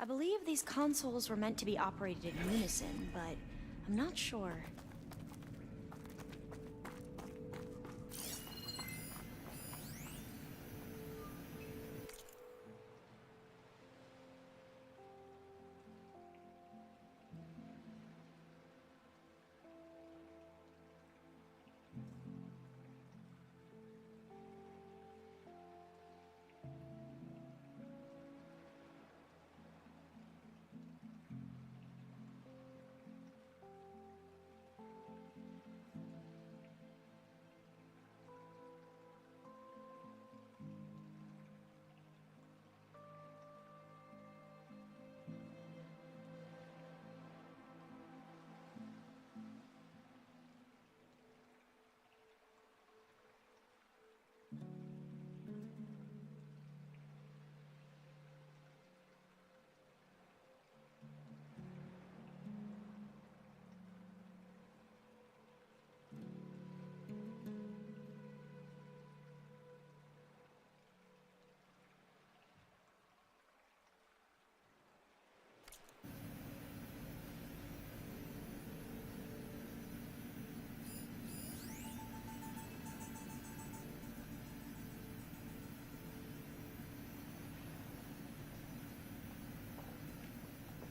I believe these consoles were meant to be operated in unison, but I'm not sure.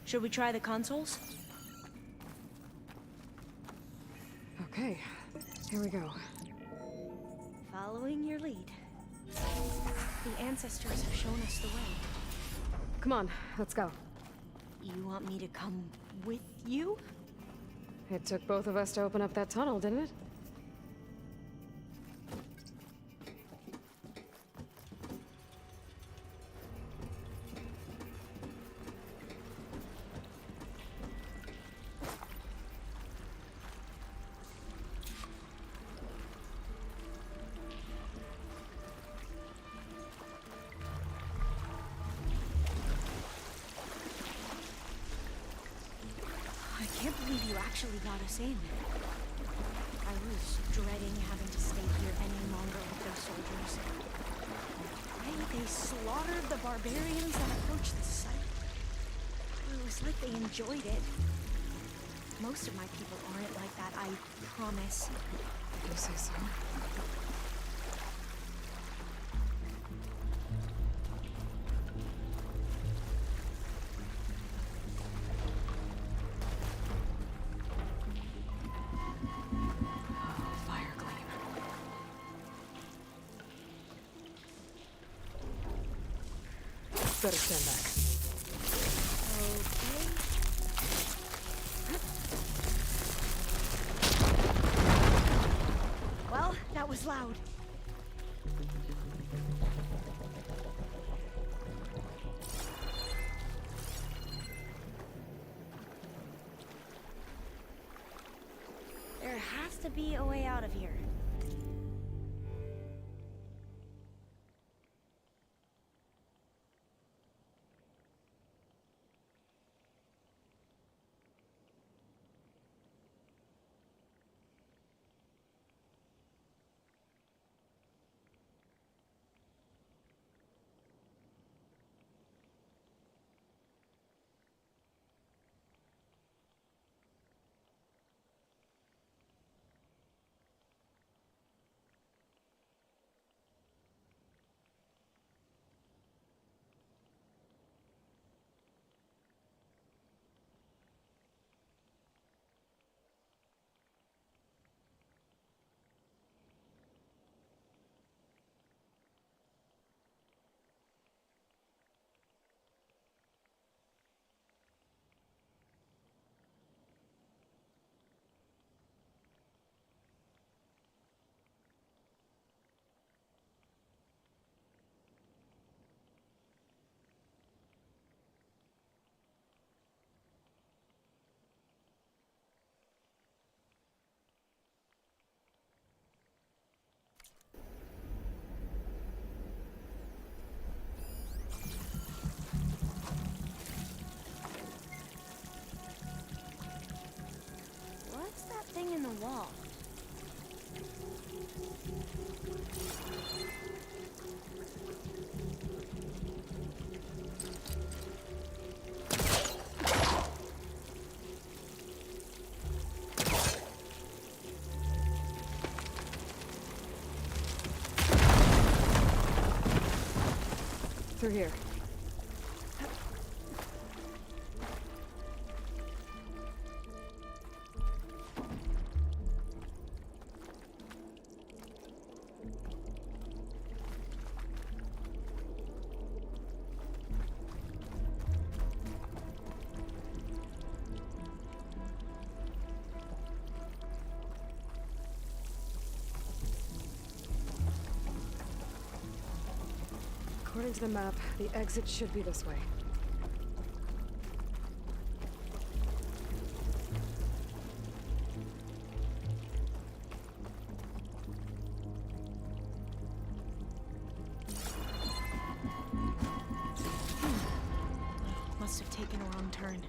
Should we try the consoles? Okay, here we go. Following your lead. The ancestors have shown us the way. Come on, let's go. You want me to come with you? It took both of us to open up that tunnel, didn't it? I can't believe you actually got us in. I was dreading having to stay here any longer with those soldiers. They slaughtered the barbarians that approached the site. It was like they enjoyed it. Most of my people aren't like that, I promise. If you say so. Oh, fire gleam. Better stand back. Okay. Well, that was loud. There has to be a way out of here. Through here. According to the map, the exit should be this way. Must have taken a wrong turn.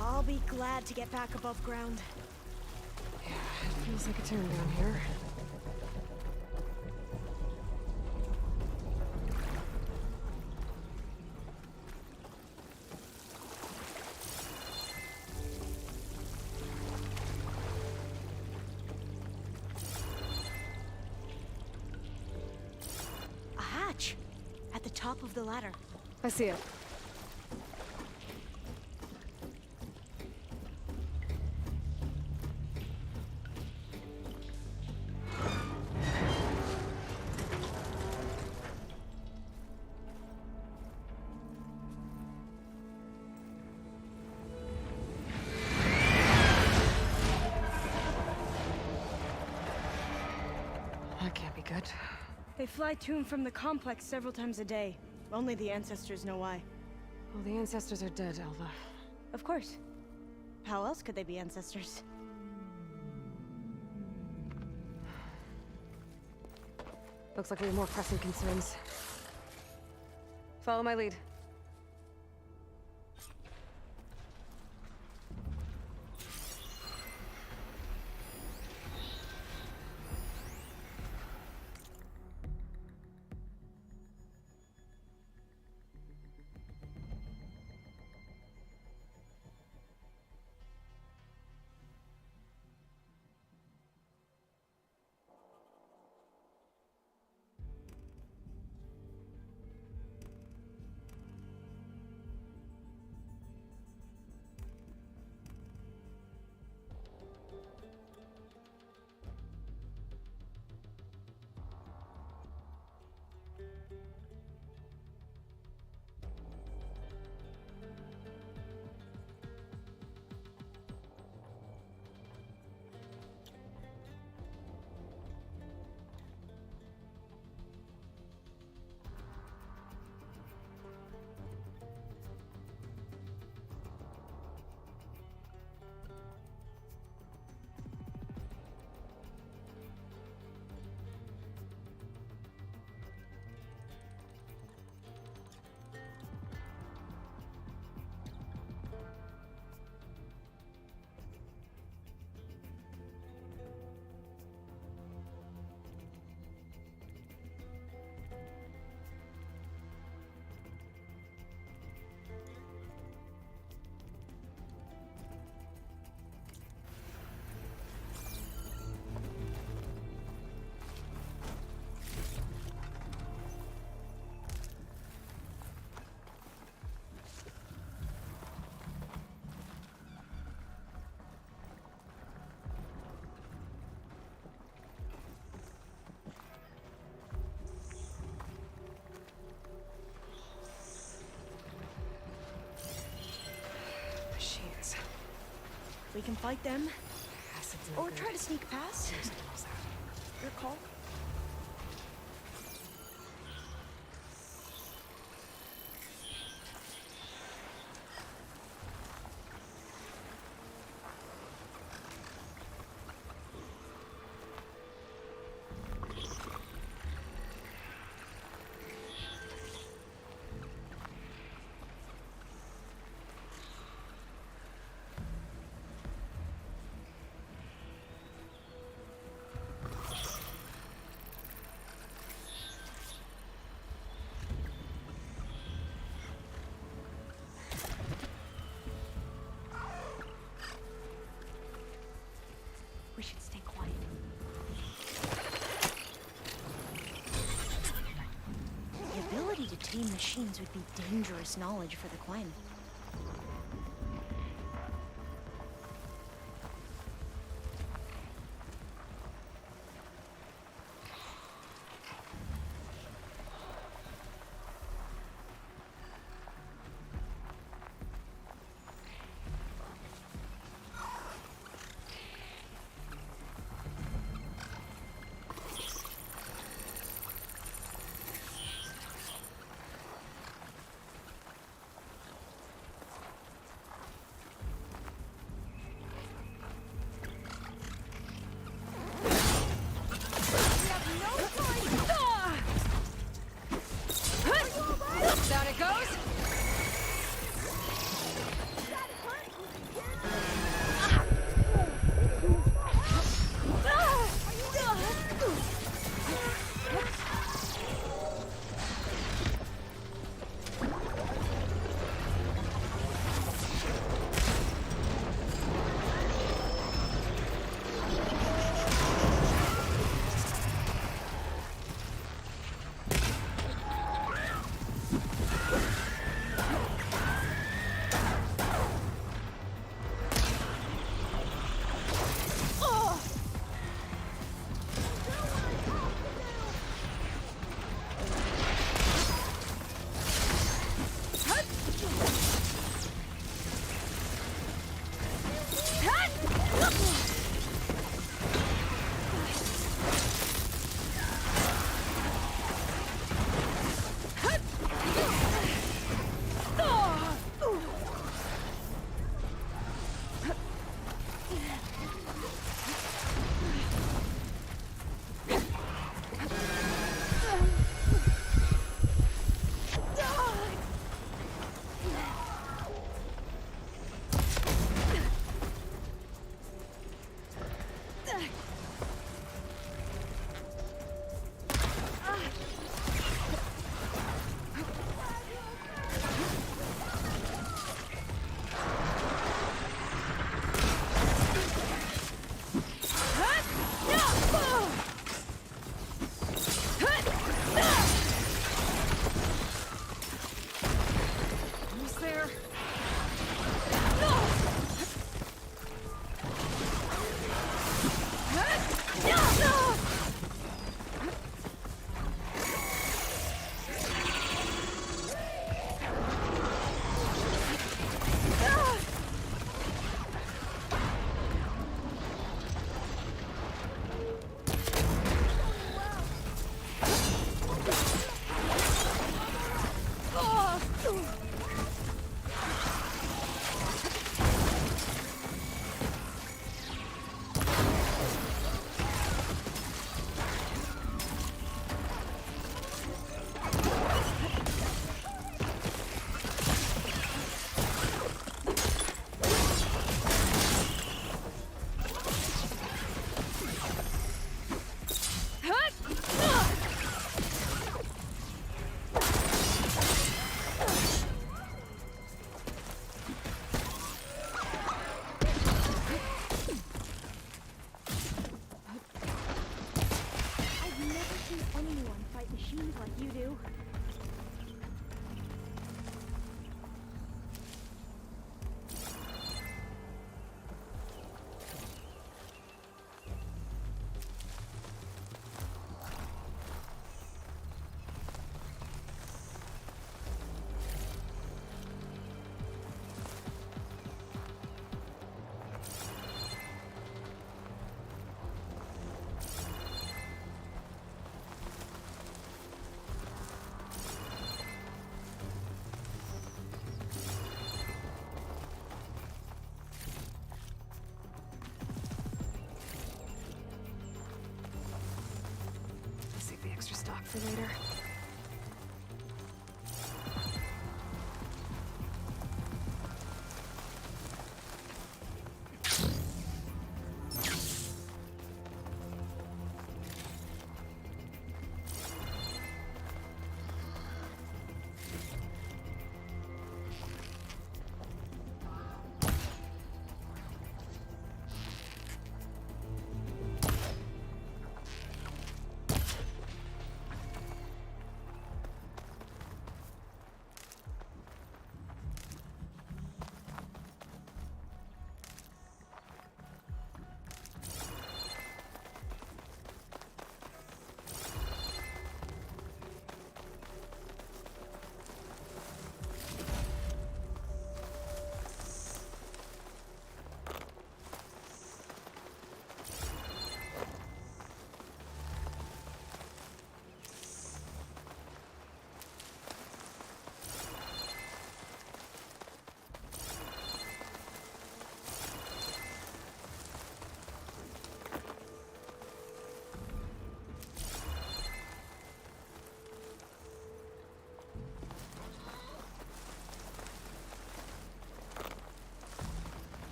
I'll be glad to get back above ground. Yeah, it feels like a turn down here. A hatch! At the top of the ladder. I see it. That can't be good. They fly to and from the complex several times a day. Only the ancestors know why. Well, the ancestors are dead, Elva. Of course. How else could they be ancestors? Looks like we have more pressing concerns. Follow my lead. Machines. We can fight them, Acid's no or good. try to sneak past. Seriously, what's that? Your call. unseen machines would be dangerous knowledge for the Quen. Down it goes! For later.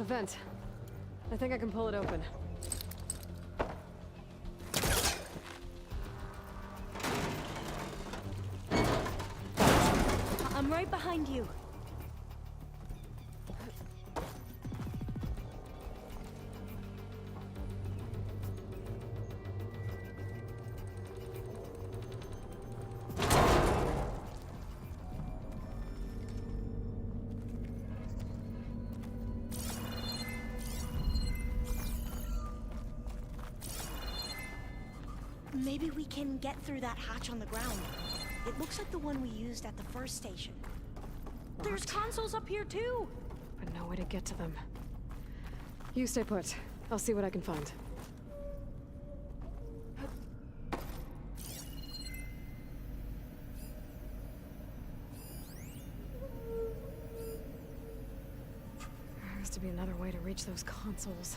vent. I think I can pull it open. I'm right behind you. Maybe we can get through that hatch on the ground. It looks like the one we used at the first station. There's consoles up here too! But no way to get to them. You stay put. I'll see what I can find. There has to be another way to reach those consoles.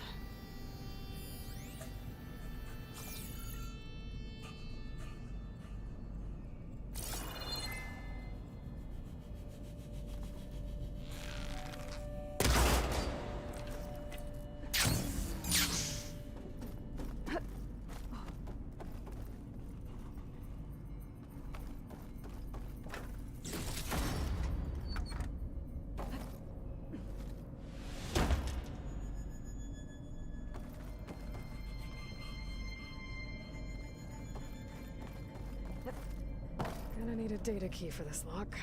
Gonna need a data key for this lock.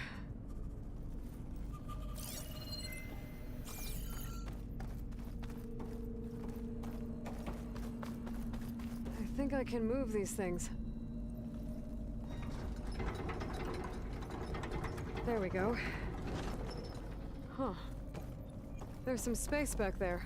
I think I can move these things. There we go. Huh. There's some space back there.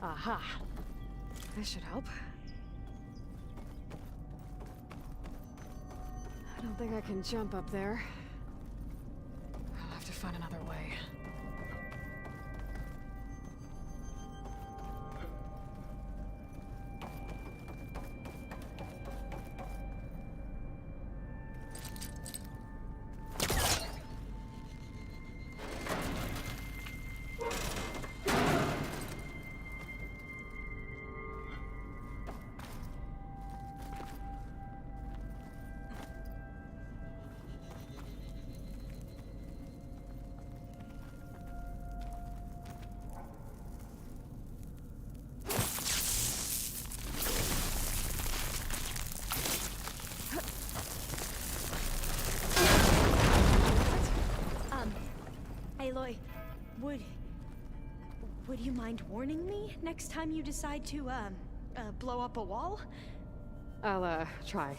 Aha! This should help. I don't think I can jump up there. I'll have to find another way. Aloy, would you mind warning me next time you decide to, blow up a wall? I'll, try.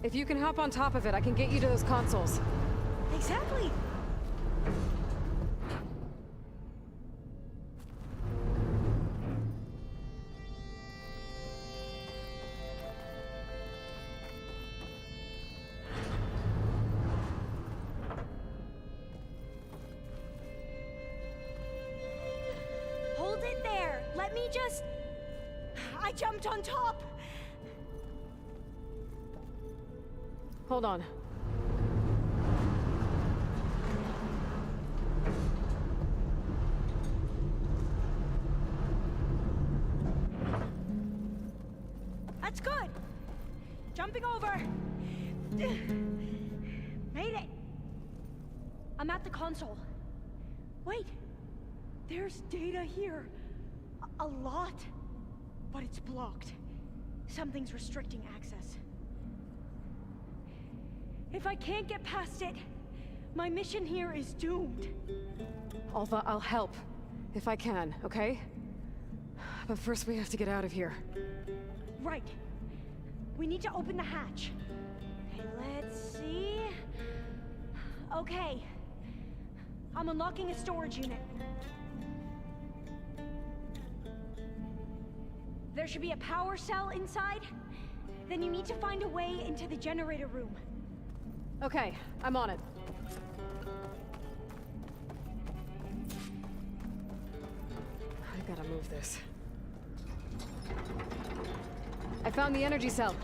If you can hop on top of it, I can get you to those consoles. Exactly! Hold it there! Let me just... I jumped on top! Hold on. That's good. Jumping over. Made it. I'm at the console. Wait. There's data here. A lot. But it's blocked. Something's restricting access. If I can't get past it, My mission here is doomed. Alva, I'll help. If I can, okay? But first we have to get out of here. Right. We need to open the hatch. Okay, let's see. Okay. I'm unlocking a storage unit. There should be a power cell inside. Then you need to find a way into the generator room. Okay, I'm on it. I gotta move this. I found the energy cell.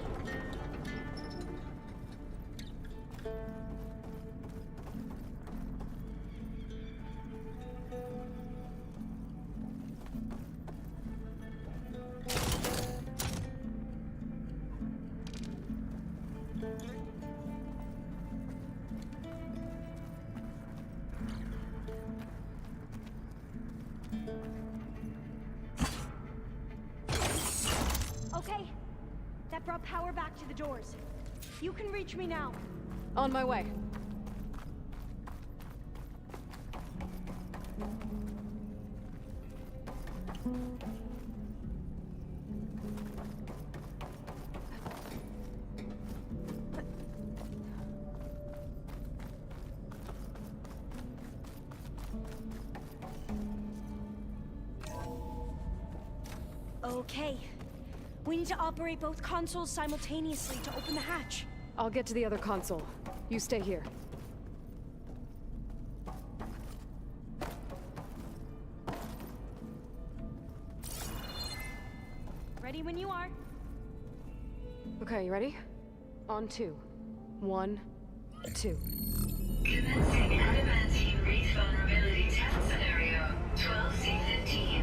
Okay. That brought power back to the doors. You can reach me now. On my way. Okay. We need to operate both consoles simultaneously to open the hatch. I'll get to the other console. You stay here. Ready when you are. Okay, you ready? On two. 1, 2. Commencing adamantine wreath vulnerability test scenario 12C15.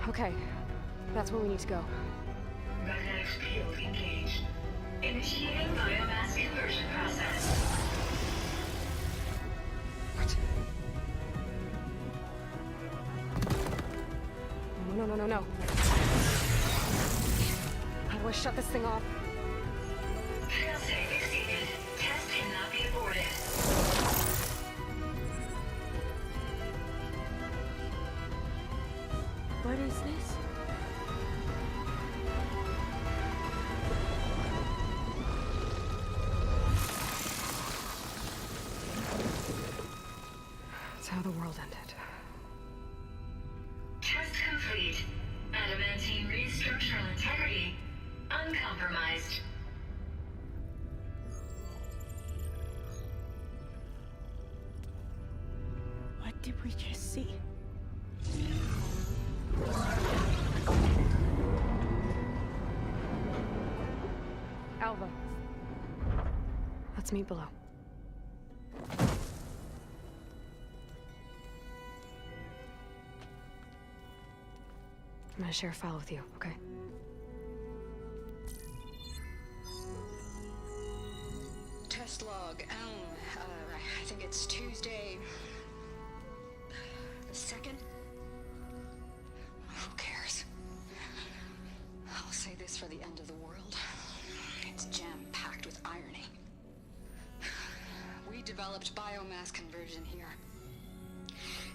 Okay, that's where we need to go. Magnetic field engaged. Initiating biomass conversion process. What? No. How do I shut this thing off? Failsafe exceeded. Test cannot be aborted. What is this? That's how the world ended. Test complete. Adamantine wreath structural integrity uncompromised. What did we just see? Alva. Let's meet below. I'm gonna share a file with you, okay? Test log, I think it's Tuesday the 2nd? Who cares? I'll say this for the end of the world. It's jam-packed with irony. We developed biomass conversion here.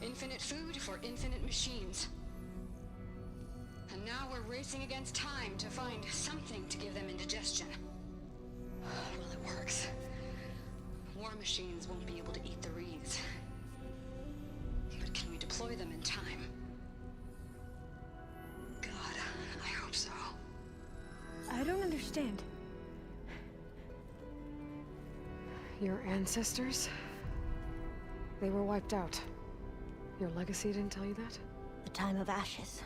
Infinite food for infinite machines. And now we're racing against time to find something to give them indigestion. Well, it works. War machines won't be able to eat the wreaths. But can we deploy them in time? God, I hope so. I don't understand. Your ancestors? They were wiped out. Your legacy didn't tell you that? The time of ashes.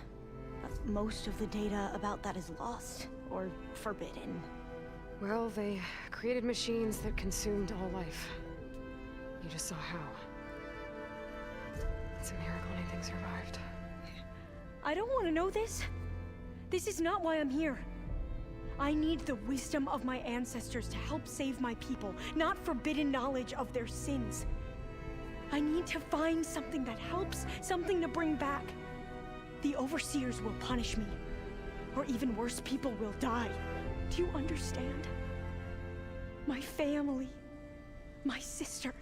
But most of the data about that is lost or forbidden. Well, they created machines that consumed all life. You just saw how. It's a miracle anything survived. I don't want to know this. This is not why I'm here. I need the wisdom of my ancestors to help save my people, not forbidden knowledge of their sins. I need to find something that helps, something to bring back. The Overseers will punish me. Or even worse, people will die. Do you understand? My family. My sister.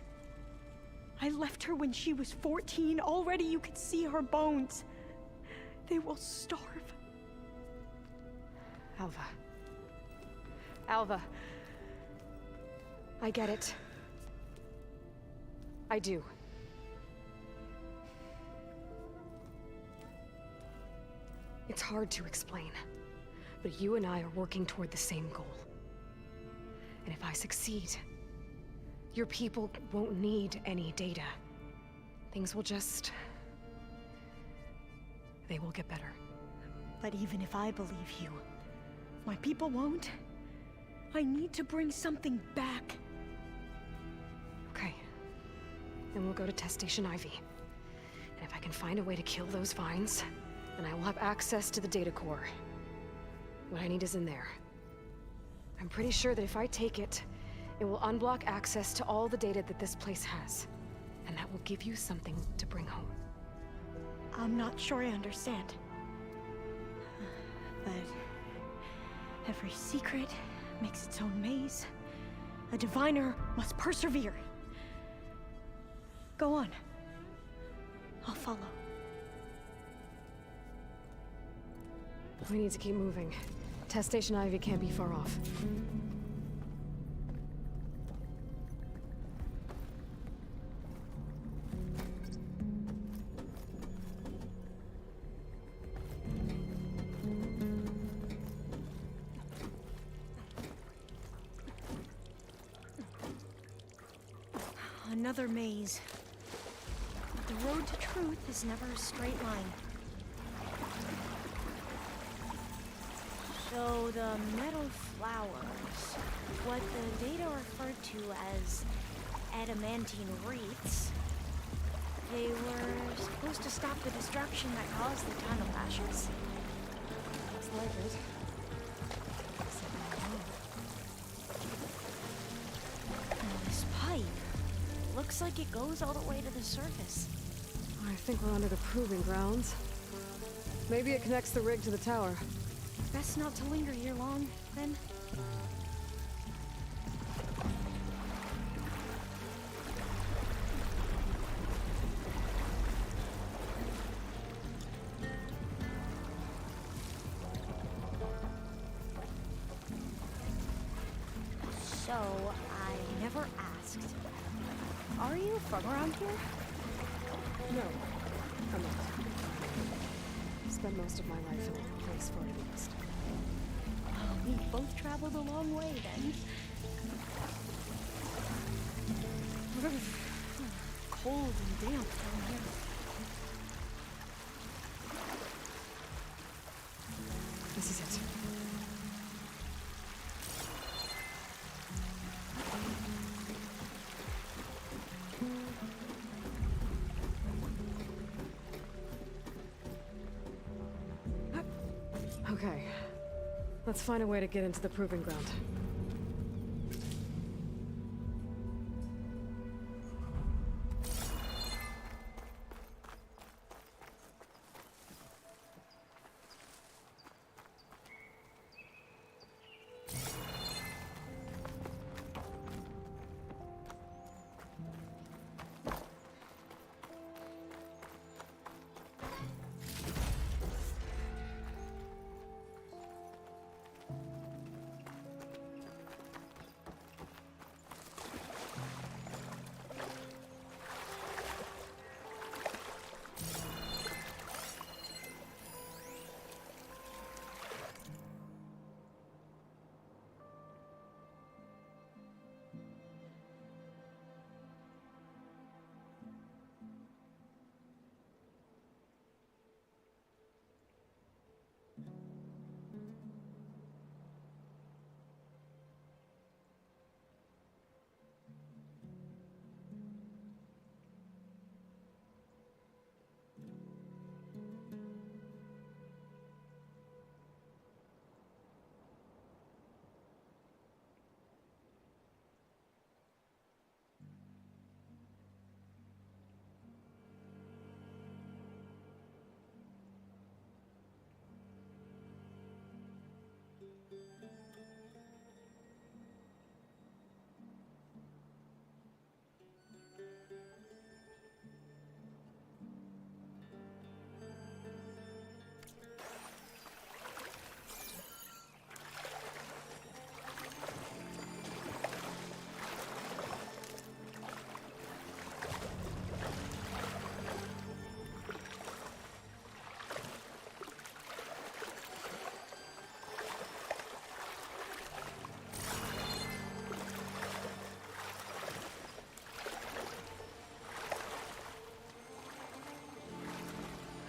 I left her when she was 14. Already you could see her bones. They will starve. Alva. Alva. I get it. I do. It's hard to explain, but you and I are working toward the same goal. And if I succeed, your people won't need any data. Things will just... they will get better. But even if I believe you, my people won't. I need to bring something back. Okay. Then we'll go to Test Station Ivy. And if I can find a way to kill those vines, then I will have access to the data core. What I need is in there. I'm pretty sure that if I take it, it will unblock access to all the data that this place has. And that will give you something to bring home. I'm not sure I understand. But every secret makes its own maze. A diviner must persevere. Go on. I'll follow. We need to keep moving. Test Station Ivy can't be far off. Another maze. The road to truth is never a straight line. So the metal flowers, what the data referred to as adamantine wreaths, they were supposed to stop the destruction that caused the Town of Ashes? Looks like it. And this pipe looks like it goes all the way to the surface. I think we're under the proving grounds. Maybe it connects the rig to the tower. Best not to linger here long, then. So, I never asked. Are you from around here? No, I'm not. I've spent most of my life in a place far to the east. We both traveled a long way, then. Cold and damp down here. This is it. Okay. Let's find a way to get into the proving ground.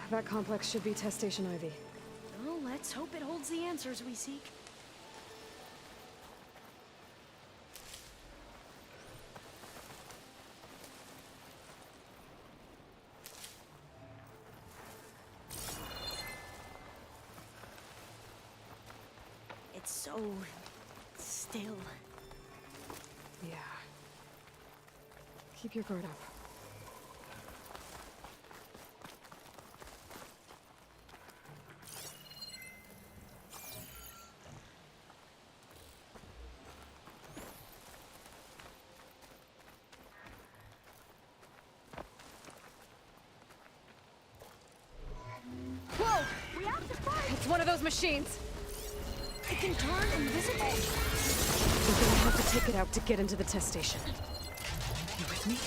That complex should be Test Station Ivy. Well, let's hope it holds the answers we seek. It's so still. Yeah. Keep your guard up. Whoa! We have to fight! It's one of those machines! It can turn invisible? We're gonna have to take it out to get into the test station. You with me?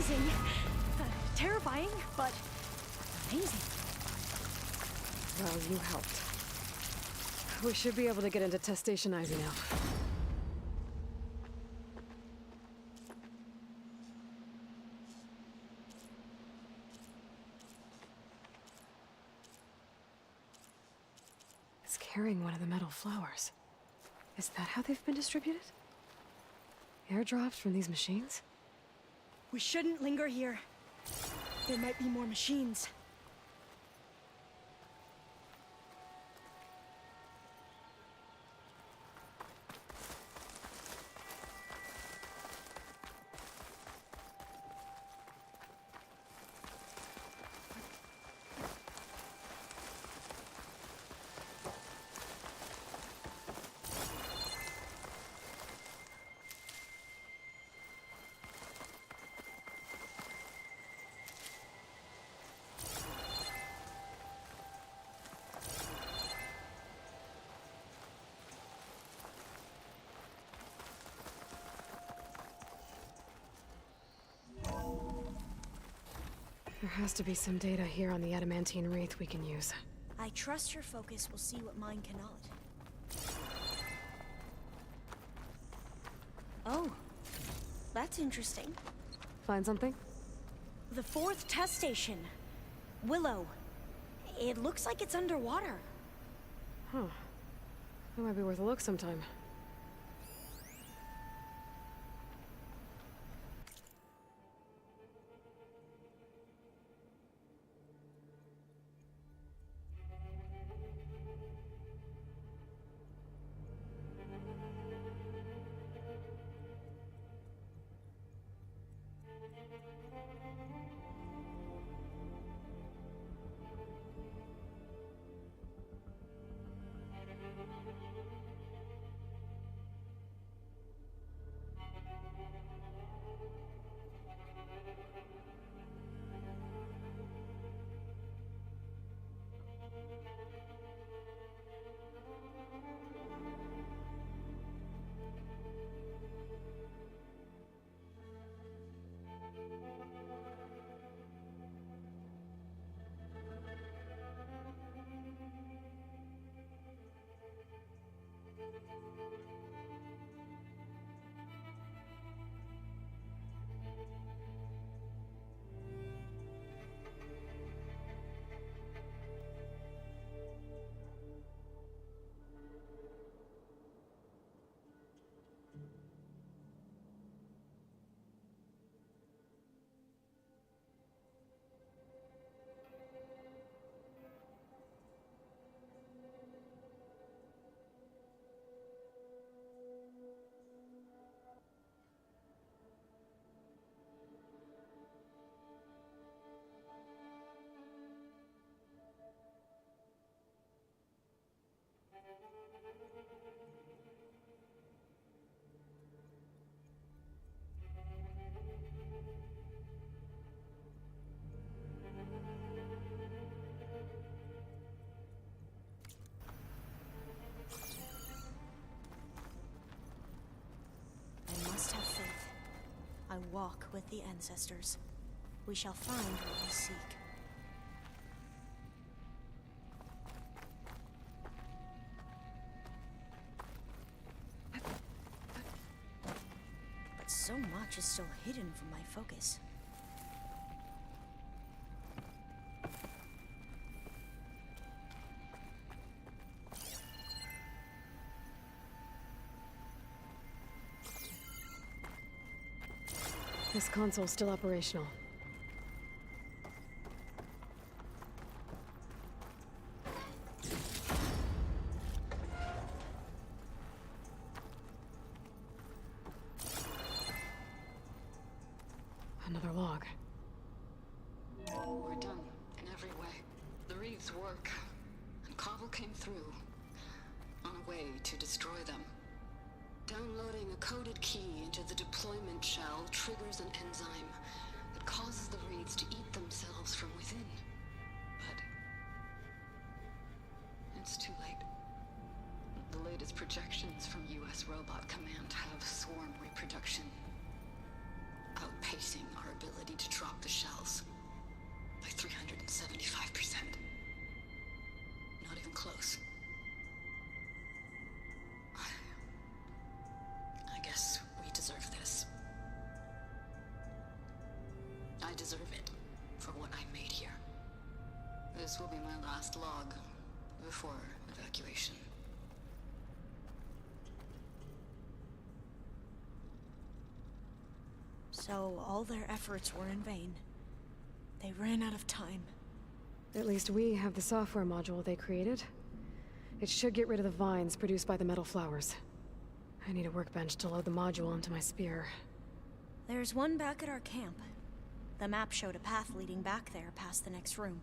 amazing. Terrifying, but amazing. Well, you helped. We should be able to get into Test Station Ivy now. It's carrying one of the metal flowers. Is that how they've been distributed? Airdrops from these machines? We shouldn't linger here. There might be more machines. There has to be some data here on the adamantine wreath we can use. I trust your focus will see what mine cannot. Oh, that's interesting. Find something? The fourth test station. Willow. It looks like it's underwater. Huh. That might be worth a look sometime. I must have faith. I walk with the ancestors. We shall find what we seek. But so much is still hidden from my focus. This console's still operational. Another log. We're done, in every way. The wreaths work, and Cobble came through, on a way to destroy them. Downloading a coded key into the deployment shell triggers an enzyme that causes the wreaths to eat themselves from within. But it's too late. The latest projections from US Robot Command have swarm reproduction out outpacing our ability to drop the shells by 375%. Not even close. I guess we deserve this. I deserve it for what I made here. This will be my last log before evacuation. So all their efforts were in vain. They ran out of time. At least we have the software module they created. It should get rid of the vines produced by the metal flowers. I need a workbench to load the module into my spear. There's one back at our camp. The map showed a path leading back there past the next room.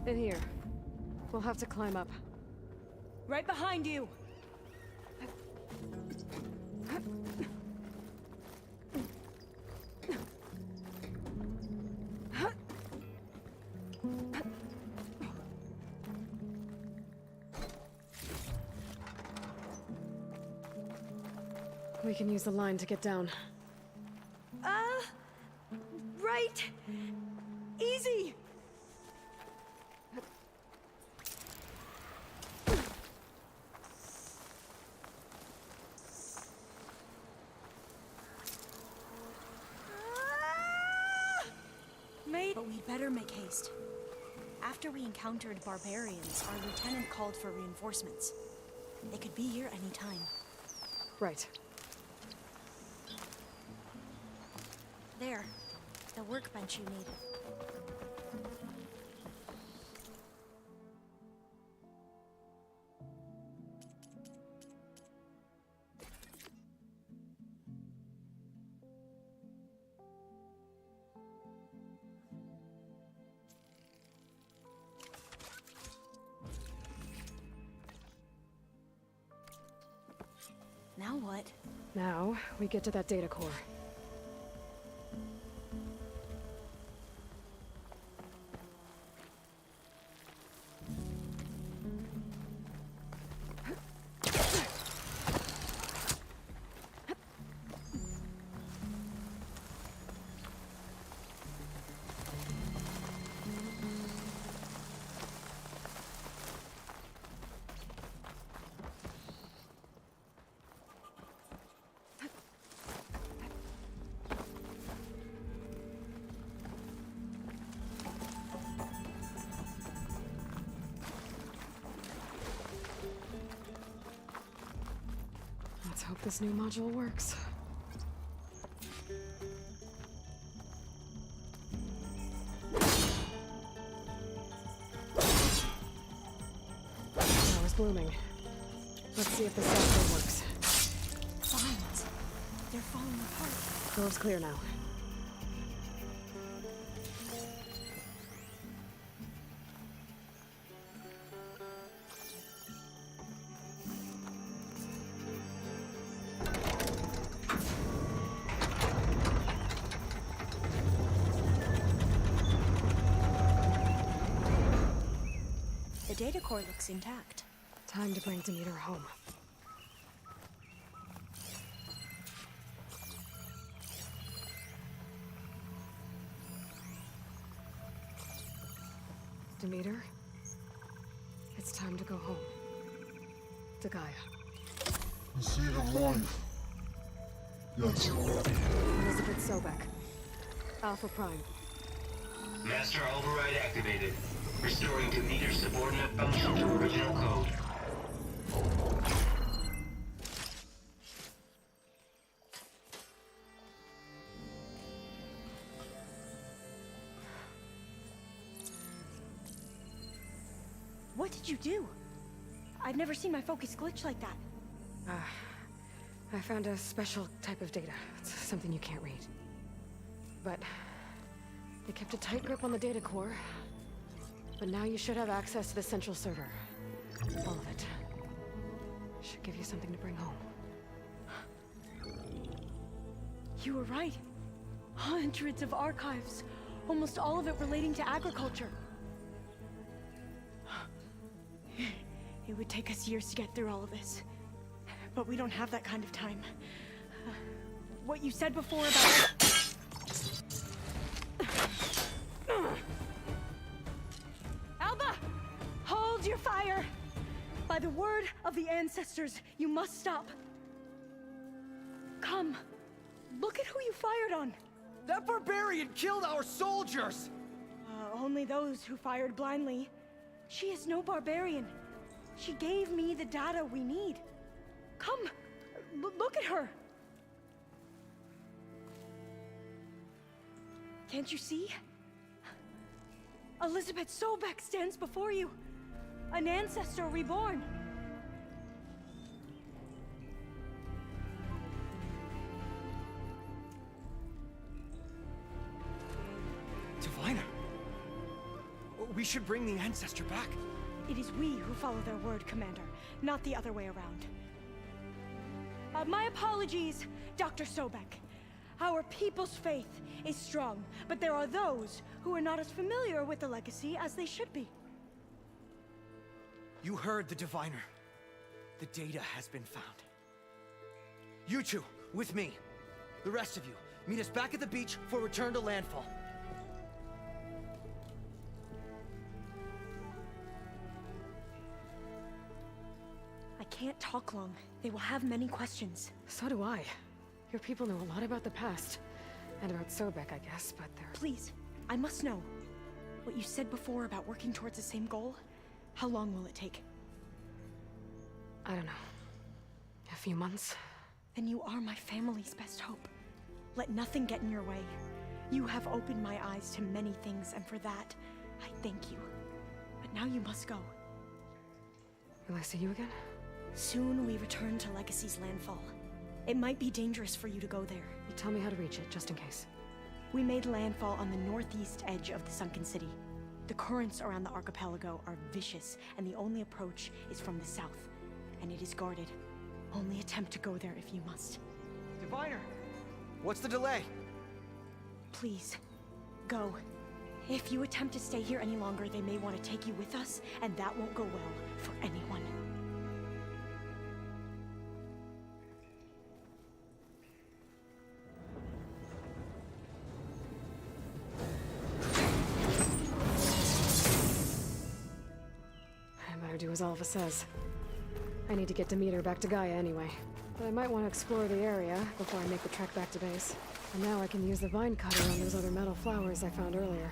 In here. We'll have to climb up. Right behind you! We can use the line to get down. Right! Easy! But we'd better make haste. After we encountered barbarians, our lieutenant called for reinforcements. They could be here any time. Right. There. The workbench you need. Now what? Now, we get to that data core. this new module works. Flower's blooming. Let's see if the software works. Vines. They're falling apart. Grove's clear now. The data core looks intact. Time to bring Demeter home. Demeter, it's time to go home. To Gaia. The seed of life. Yes. Elizabeth Sobek. Alpha Prime. Master override activated. Restoring Demeter's subordinate function to original code. What did you do? I've never seen my focus glitch like that. I found a special type of data. It's something you can't read. But they kept a tight grip on the data core. But now you should have access to the central server. All of it. Should give you something to bring home. You were right. Hundreds of archives. Almost all of it relating to agriculture. It would take us years to get through all of this. But we don't have that kind of time. What you said before about... Alba! Hold your fire! By the word of the ancestors, you must stop. Come. Look at who you fired on. That barbarian killed our soldiers! Only those who fired blindly. She is no barbarian. She gave me the data we need. Come, look at her. Can't you see? Elizabeth Sobek stands before you. An ancestor reborn. Diviner! We should bring the ancestor back. It is we who follow their word, Commander, not the other way around. My apologies, Dr. Sobek. Our people's faith is strong, but there are those who are not as familiar with the legacy as they should be. You heard the diviner. The data has been found. You two, with me. The rest of you, meet us back at the beach for return to landfall. I can't talk long. They will have many questions. So do I. Your people know a lot about the past. And about Sobek, I guess, but they're... Please, I must know. What you said before about working towards the same goal, how long will it take? I don't know. A few months? Then you are my family's best hope. Let nothing get in your way. You have opened my eyes to many things, and for that, I thank you. But now you must go. Will I see you again? Soon we return to Legacy's landfall. It might be dangerous for you to go there. You tell me how to reach it, just in case. We made landfall on the northeast edge of the sunken city. The currents around the archipelago are vicious, and the only approach is from the south. And it is guarded. Only attempt to go there if you must. Diviner! What's the delay? Please, go. If you attempt to stay here any longer, they may want to take you with us, and that won't go well for anyone. I better do as Alva says. I need to get Demeter back to Gaia anyway. But I might want to explore the area before I make the trek back to base. And now I can use the vine cutter on those other metal flowers I found earlier.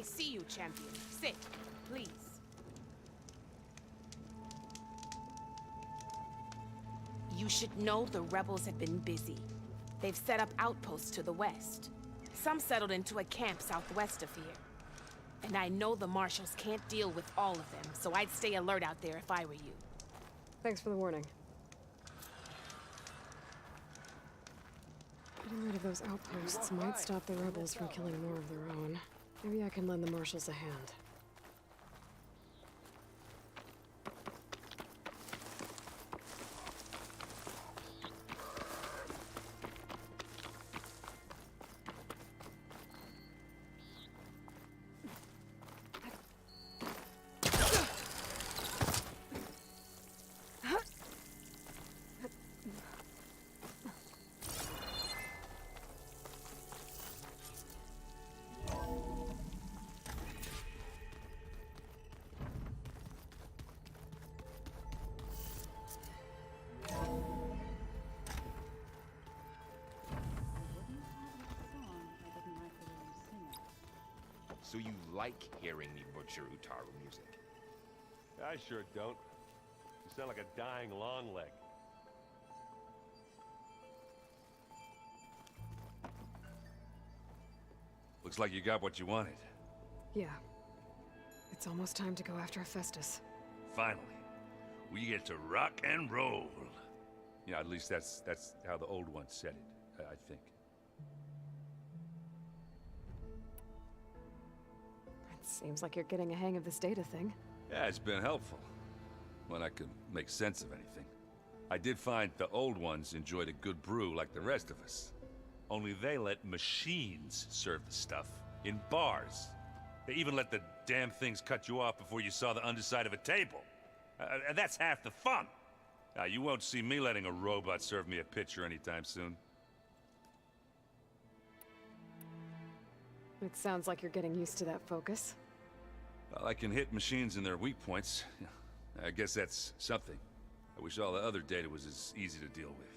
I see you, champion. Sit, please. You should know the rebels have been busy. They've set up outposts to the west. Some settled into a camp southwest of here. And I know the marshals can't deal with all of them, so I'd stay alert out there if I were you. Thanks for the warning. Getting rid of those outposts might stop the rebels from killing more of their own. Maybe I can lend the marshals a hand. So you like hearing me butcher Utaru music? I sure don't. You sound like a dying long leg. Looks like you got what you wanted. Yeah. It's almost time to go after Hephaestus. Finally. We get to rock and roll. Yeah, at least that's how the old ones said it, I think. It seems like you're getting a hang of this data thing. Yeah, it's been helpful. When I could make sense of anything. I did find the old ones enjoyed a good brew like the rest of us. Only they let machines serve the stuff in bars. They even let the damn things cut you off before you saw the underside of a table. And that's half the fun. Now, you won't see me letting a robot serve me a pitcher anytime soon. It sounds like you're getting used to that focus. Well, I can hit machines in their weak points. I guess that's something. I wish all the other data was as easy to deal with.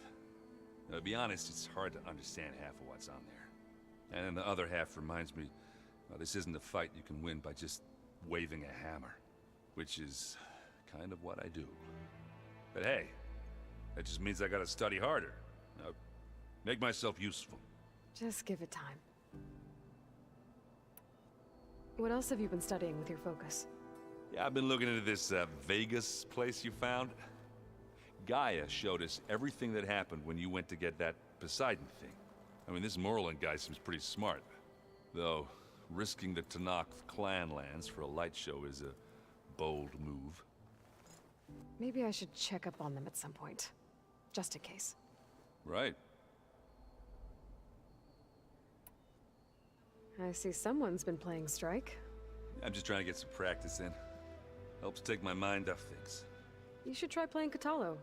Now, to be honest, it's hard to understand half of what's on there. And then the other half reminds me, well, this isn't a fight you can win by just waving a hammer. Which is kind of what I do. But hey, that just means I gotta study harder. Now, make myself useful. Just give it time. What else have you been studying with your focus? Yeah, I've been looking into this Vegas place you found. Gaia showed us everything that happened when you went to get that Poseidon thing. I mean, this Morlun guy seems pretty smart. Though, risking the Tenakth clan lands for a light show is a bold move. Maybe I should check up on them at some point. Just in case. Right. I see someone's been playing Strike. I'm just trying to get some practice in. Helps take my mind off things. You should try playing Katalo.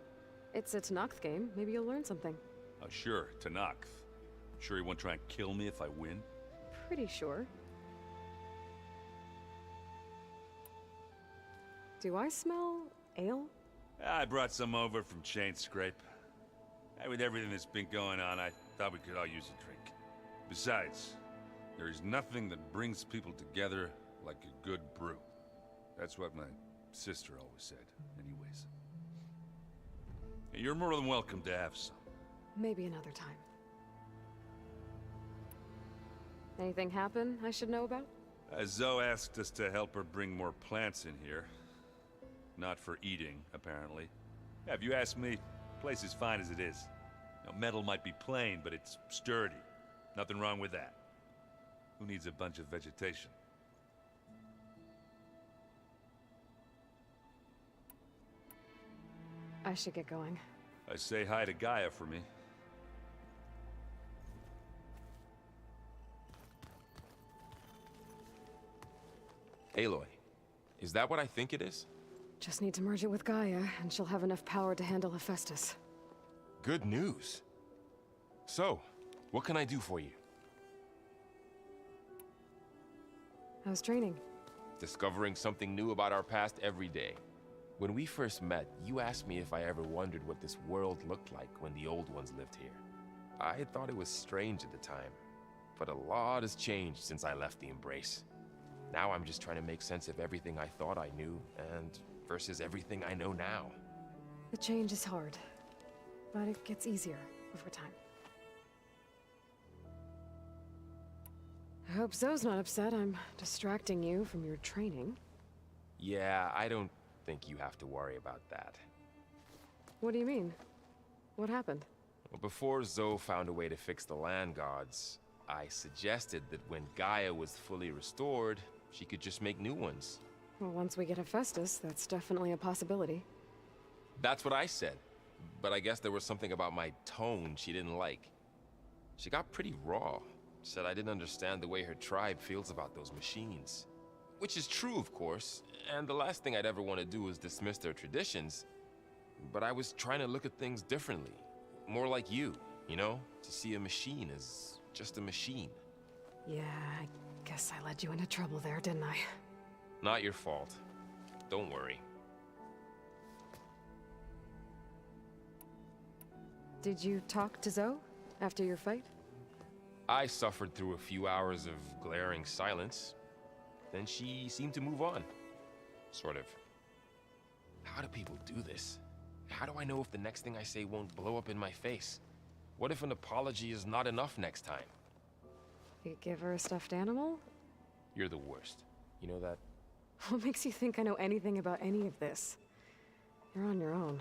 It's a Tenakth game. Maybe you'll learn something. Oh, sure, Tenakth. Sure he won't try and kill me if I win? Pretty sure. Do I smell ale? I brought some over from Chain Scrape. With everything that's been going on, I thought we could all use a drink. Besides, there is nothing that brings people together like a good brew. That's what my sister always said, anyways. You're more than welcome to have some. Maybe another time. Anything happen I should know about? Zoe asked us to help her bring more plants in here. Not for eating, apparently. Yeah, if you ask me, the place is fine as it is. Now, metal might be plain, but it's sturdy. Nothing wrong with that. Who needs a bunch of vegetation? I should get going. Say hi to Gaia for me. Aloy, is that what I think it is? Just need to merge it with Gaia, and she'll have enough power to handle Hephaestus. Good news. So, what can I do for you? How's training? Discovering something new about our past every day. When we first met, you asked me if I ever wondered what this world looked like when the old ones lived here. I had thought it was strange at the time, but a lot has changed since I left the Embrace. Now I'm just trying to make sense of everything I thought I knew, and versus everything I know now. The change is hard, but it gets easier over time. I hope Zoe's not upset I'm distracting you from your training. Yeah, I don't think you have to worry about that. What do you mean? What happened? Well, before Zoe found a way to fix the land gods, I suggested that when Gaia was fully restored, she could just make new ones. Well, once we get Hephaestus, that's definitely a possibility. That's what I said, but I guess there was something about my tone she didn't like. She got pretty raw, said I didn't understand the way her tribe feels about those machines. Which is true, of course, and the last thing I'd ever want to do is dismiss their traditions. But I was trying to look at things differently. More like you know? To see a machine as just a machine. Yeah, I guess I led you into trouble there, didn't I? Not your fault. Don't worry. Did you talk to Zoe after your fight? I suffered through a few hours of glaring silence. Then she seemed to move on. Sort of. How do people do this? How do I know if the next thing I say won't blow up in my face? What if an apology is not enough next time? You give her a stuffed animal? You're the worst. You know that? What makes you think I know anything about any of this? You're on your own.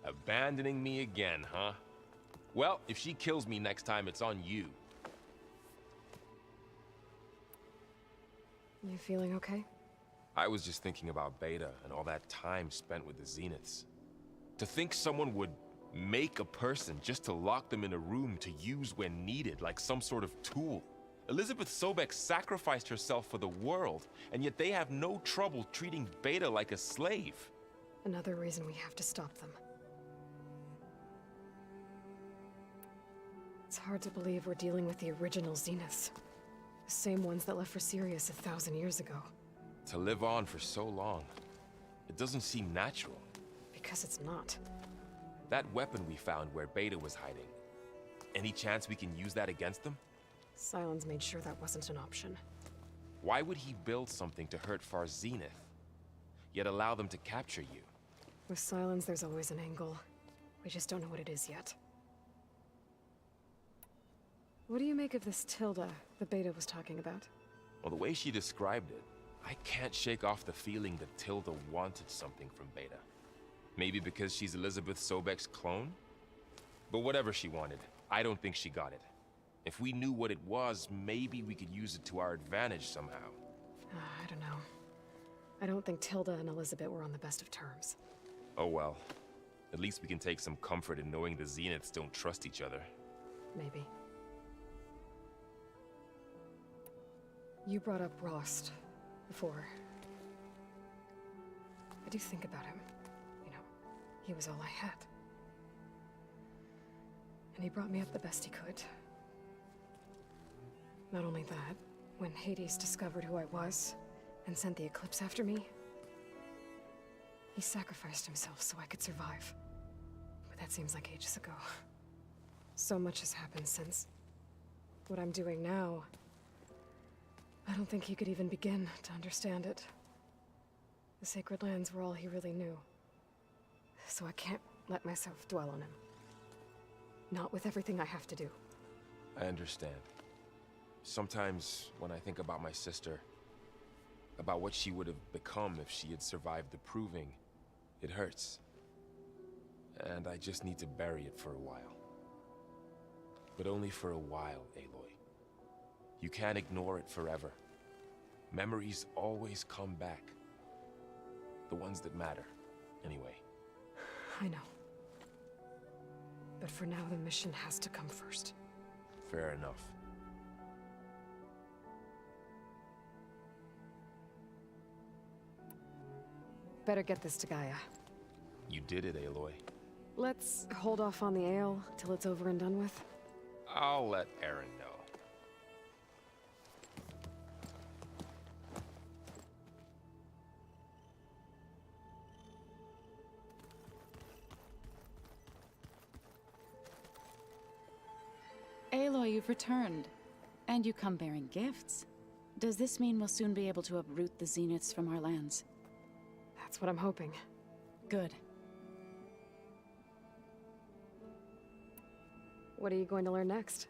Abandoning me again, huh? Well, if she kills me next time, it's on you. You feeling okay? I was just thinking about Beta and all that time spent with the Zeniths. To think someone would make a person just to lock them in a room to use when needed, like some sort of tool. Elizabeth Sobek sacrificed herself for the world, and yet they have no trouble treating Beta like a slave. Another reason we have to stop them. It's hard to believe we're dealing with the original Zeniths. The same ones that left for Sirius 1,000 years ago. To live on for so long, it doesn't seem natural. Because it's not. That weapon we found where Beta was hiding, any chance we can use that against them? Sylens made sure that wasn't an option. Why would he build something to hurt Far Zenith, yet allow them to capture you? With Sylens, there's always an angle. We just don't know what it is yet. What do you make of this Tilda that Beta was talking about? Well, the way she described it, I can't shake off the feeling that Tilda wanted something from Beta. Maybe because she's Elizabeth Sobek's clone? But whatever she wanted, I don't think she got it. If we knew what it was, maybe we could use it to our advantage somehow. I don't know. I don't think Tilda and Elizabeth were on the best of terms. Oh well. At least we can take some comfort in knowing the Zeniths don't trust each other. Maybe. You brought up Rost before. I do think about him. You know, he was all I had. And he brought me up the best he could. Not only that, when Hades discovered who I was and sent the Eclipse after me, he sacrificed himself so I could survive. But that seems like ages ago. So much has happened since. What I'm doing now, I don't think he could even begin to understand it. The Sacred Lands were all he really knew. So I can't let myself dwell on him. Not with everything I have to do. I understand. Sometimes, when I think about my sister, about what she would have become if she had survived the Proving, it hurts. And I just need to bury it for a while. But only for a while, Aloy. You can't ignore it forever. Memories always come back. The ones that matter, anyway. I know. But for now, the mission has to come first. Fair enough. Better get this to Gaia. You did it, Aloy. Let's hold off on the ale till it's over and done with. I'll let Aaron know. Aloy, you've returned. And you come bearing gifts. Does this mean we'll soon be able to uproot the Zeniths from our lands? That's what I'm hoping. Good. What are you going to learn next?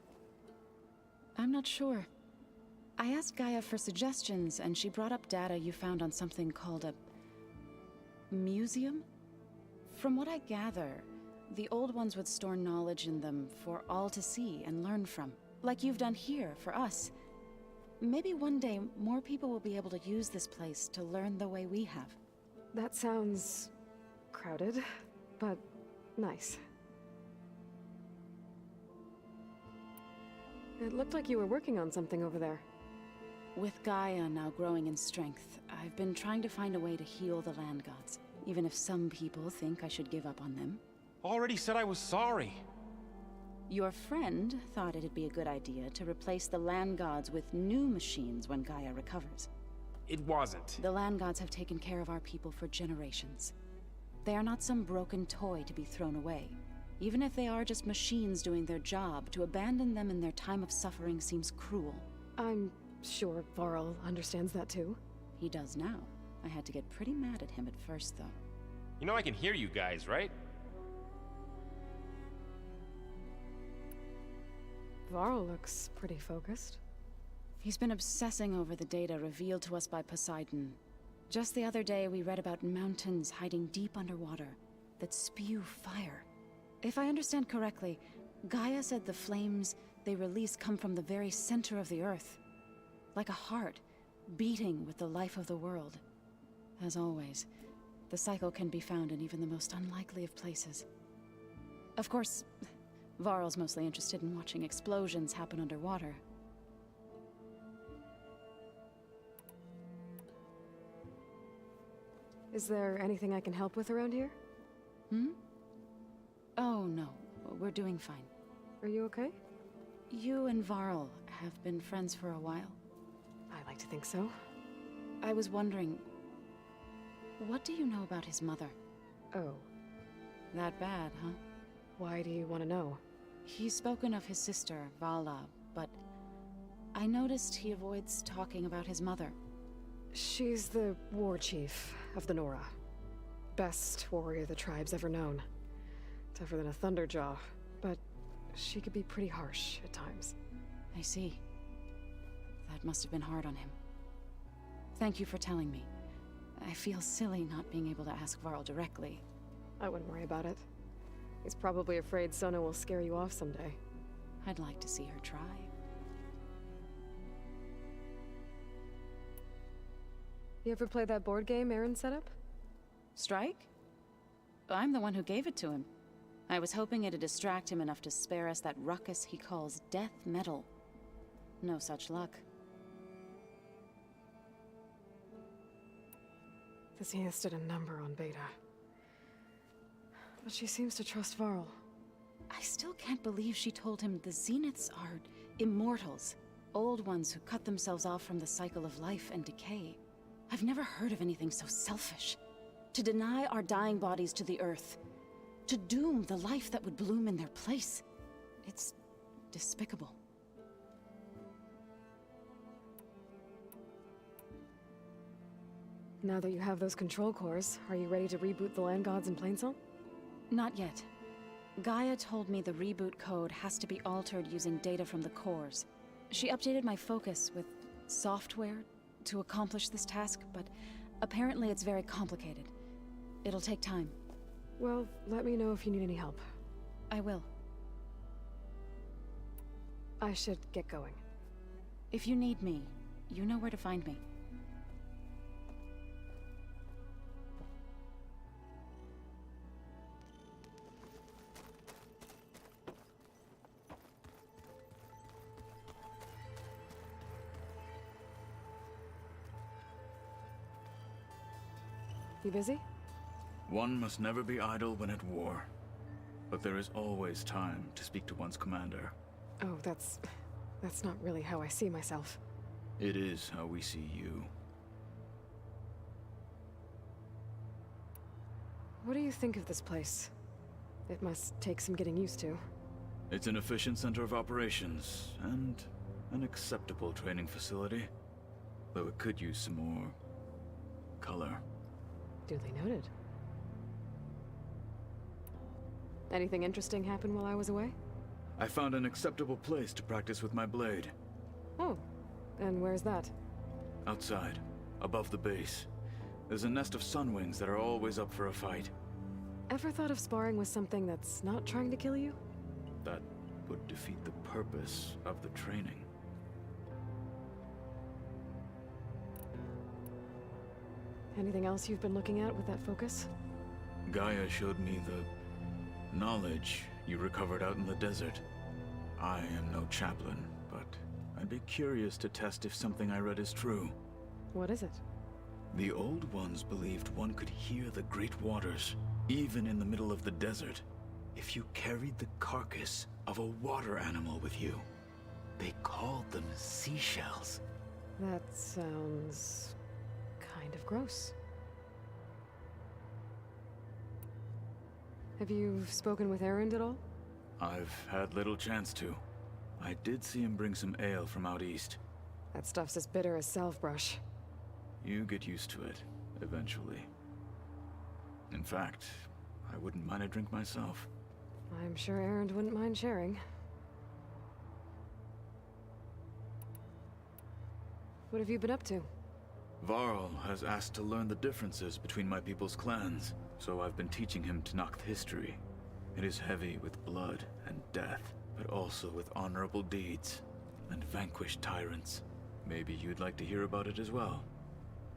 I'm not sure. I asked Gaia for suggestions, and she brought up data you found on something called a museum? From what I gather, the old ones would store knowledge in them for all to see and learn from, like you've done here for us. Maybe one day more people will be able to use this place to learn the way we have. That sounds crowded, but nice. It looked like you were working on something over there. With Gaia now growing in strength, I've been trying to find a way to heal the land gods, even if some people think I should give up on them. Already said I was sorry. Your friend thought it'd be a good idea to replace the land gods with new machines when Gaia recovers. It wasn't. The land gods have taken care of our people for generations. They are not some broken toy to be thrown away. Even if they are just machines doing their job, to abandon them in their time of suffering seems cruel. I'm sure Varl understands that too. He does now. I had to get pretty mad at him at first, though. You know I can hear you guys, right? Varl looks pretty focused. He's been obsessing over the data revealed to us by Poseidon. Just the other day, we read about mountains hiding deep underwater that spew fire. If I understand correctly, Gaia said the flames they release come from the very center of the Earth. Like a heart, beating with the life of the world. As always, the cycle can be found in even the most unlikely of places. Of course, Varl's mostly interested in watching explosions happen underwater. Is there anything I can help with around here? Oh, no. We're doing fine. Are you okay? You and Varl have been friends for a while. I like to think so. I was wondering, what do you know about his mother? Oh. That bad, huh? Why do you want to know? He's spoken of his sister, Vala, but I noticed he avoids talking about his mother. She's the war chief of the Nora. Best warrior the tribe's ever known. Tougher than a Thunderjaw, but she could be pretty harsh at times. I see. That must have been hard on him. Thank you for telling me. I feel silly not being able to ask Varl directly. I wouldn't worry about it. He's probably afraid Sona will scare you off someday. I'd like to see her try. You ever play that board game Aaron set up? Strike? I'm the one who gave it to him. I was hoping it'd distract him enough to spare us that ruckus he calls death metal. No such luck. The Zeniths did a number on Beta. But she seems to trust Varl. I still can't believe she told him the Zeniths are immortals. Old ones who cut themselves off from the cycle of life and decay. I've never heard of anything so selfish. To deny our dying bodies to the Earth. To doom the life that would bloom in their place. It's despicable. Now that you have those control cores, are you ready to reboot the land gods in Plainsong? Not yet. Gaia told me the reboot code has to be altered using data from the cores. She updated my focus with software to accomplish this task, but apparently it's very complicated. It'll take time. Well, let me know if you need any help. I will. I should get going. If you need me, you know where to find me. You busy? One must never be idle when at war. But there is always time to speak to one's commander. Oh, that's not really how I see myself. It is how we see you. What do you think of this place? It must take some getting used to. It's an efficient center of operations, and an acceptable training facility. though it could use some more color. Duly noted. Anything interesting happen while I was away? I found an acceptable place to practice with my blade. Oh, and where's that? Outside, above the base. There's a nest of sunwings that are always up for a fight. Ever thought of sparring with something that's not trying to kill you? That would defeat the purpose of the training. Anything else you've been looking at with that focus? Gaia showed me the knowledge you recovered out in the desert. I am no chaplain, but I'd be curious to test if something I read is true. What is it? The Old Ones believed one could hear the great waters, even in the middle of the desert, if you carried the carcass of a water animal with you. They called them seashells. That sounds kind of gross. Have you spoken with Erend at all? I've had little chance to. I did see him bring some ale from out east. That stuff's as bitter as salvebrush. You get used to it, eventually. In fact, I wouldn't mind a drink myself. I'm sure Erend wouldn't mind sharing. What have you been up to? Varl has asked to learn the differences between my people's clans, so I've been teaching him Tenakth history. It is heavy with blood and death, but also with honorable deeds and vanquished tyrants. Maybe you'd like to hear about it as well,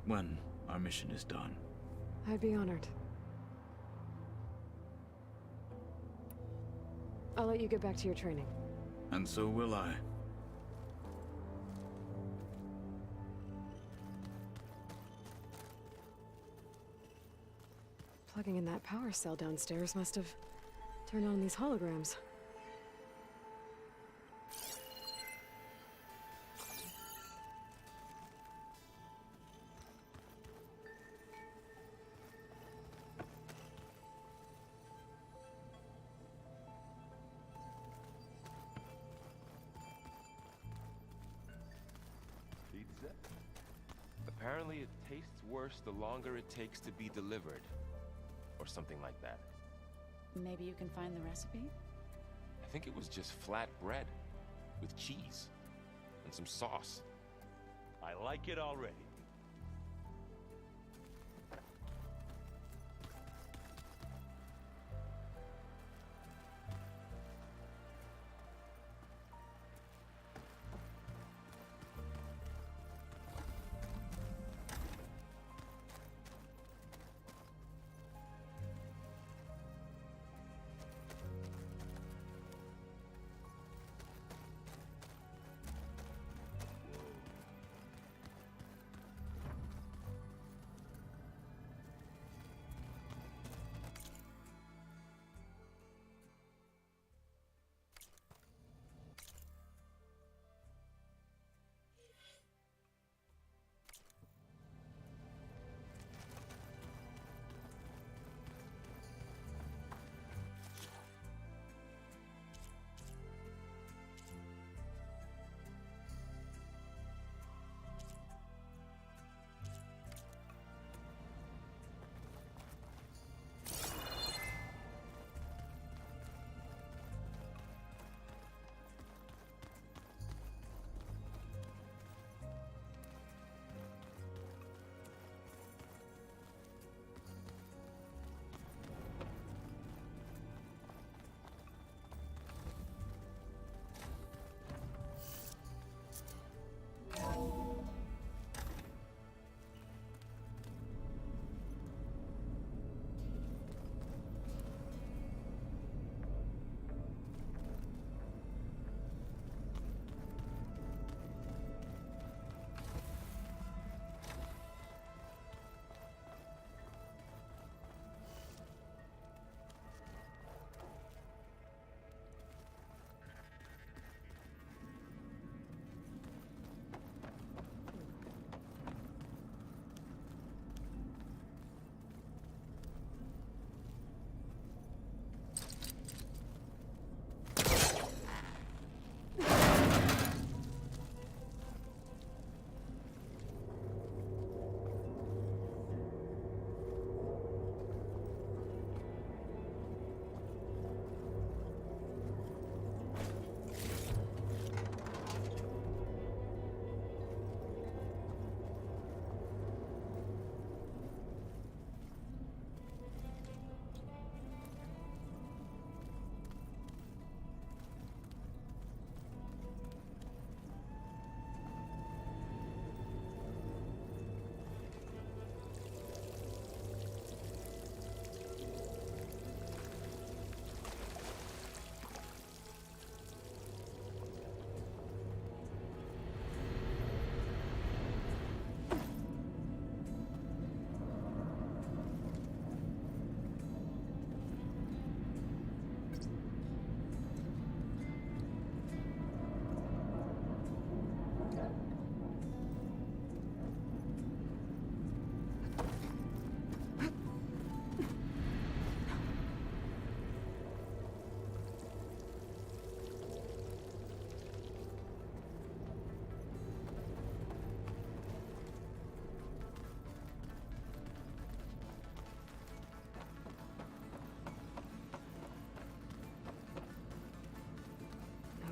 when our mission is done. I'd be honored. I'll let you get back to your training. And so will I. Plugging in that power cell downstairs must have turned on these holograms. Pizza? Apparently it tastes worse the longer it takes to be delivered. Or something like that. Maybe you can find the recipe? I think it was just flat bread with cheese and some sauce. I like it already.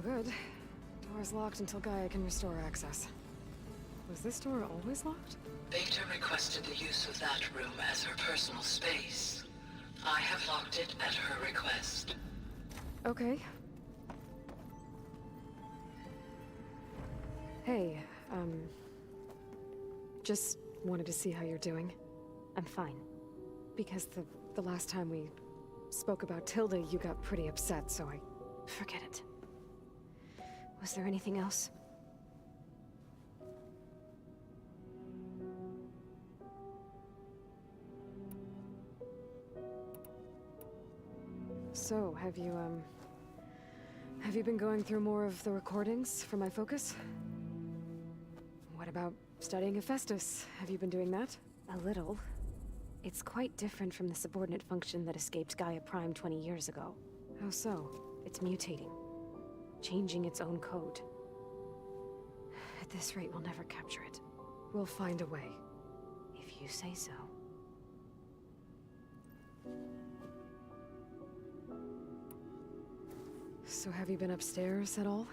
good. Door's locked until Gaia can restore access. Was this door always locked? Beta requested the use of that room as her personal space. I have locked it at her request. Okay. Hey, just wanted to see how you're doing. I'm fine. Because the last time we spoke about Tilda, you got pretty upset, so I... Forget it. Was there anything else? So, have you been going through more of the recordings for my focus? What about studying Hephaestus? Have you been doing that? A little. It's quite different from the subordinate function that escaped Gaia Prime 20 years ago. How so? It's mutating. Changing its own code. At this rate, we'll never capture it. We'll find a way. If you say so. So have you been upstairs at all?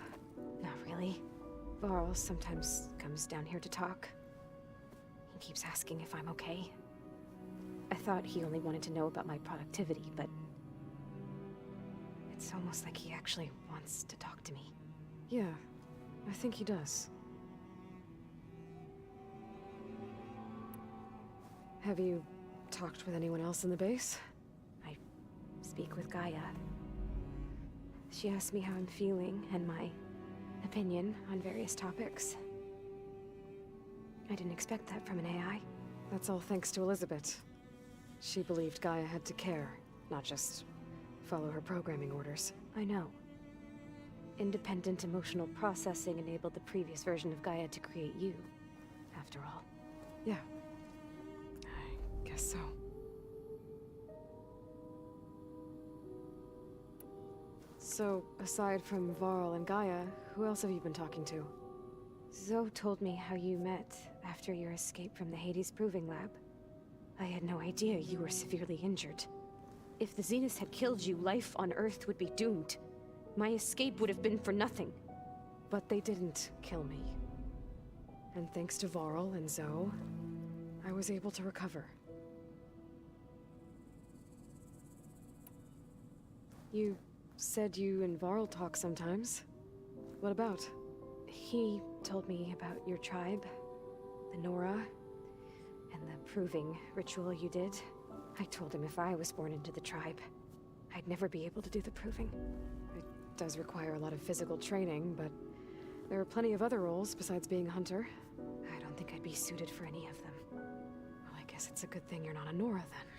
Not really. Varl sometimes comes down here to talk. He keeps asking if I'm okay. I thought he only wanted to know about my productivity, but... it's almost like he actually wants to talk to me. Yeah, I think he does. Have you talked with anyone else in the base? I speak with Gaia. She asked me how I'm feeling and my opinion on various topics. I didn't expect that from an AI. That's all thanks to Elizabeth. She believed Gaia had to care, not just follow her programming orders. I know. Independent emotional processing enabled the previous version of Gaia to create you, after all. Yeah. I guess so. So, aside from Varl and Gaia, who else have you been talking to? Zoe told me how you met after your escape from the Hades Proving Lab. I had no idea you were severely injured. If the Zeniths had killed you, life on Earth would be doomed. My escape would have been for nothing. But they didn't kill me. And thanks to Varl and Zoe, I was able to recover. You said you and Varl talk sometimes. What about? He told me about your tribe, the Nora, and the proving ritual you did. I told him if I was born into the tribe, I'd never be able to do the proving. It does require a lot of physical training, but there are plenty of other roles besides being a hunter. I don't think I'd be suited for any of them. Well, I guess it's a good thing you're not a Nora, then.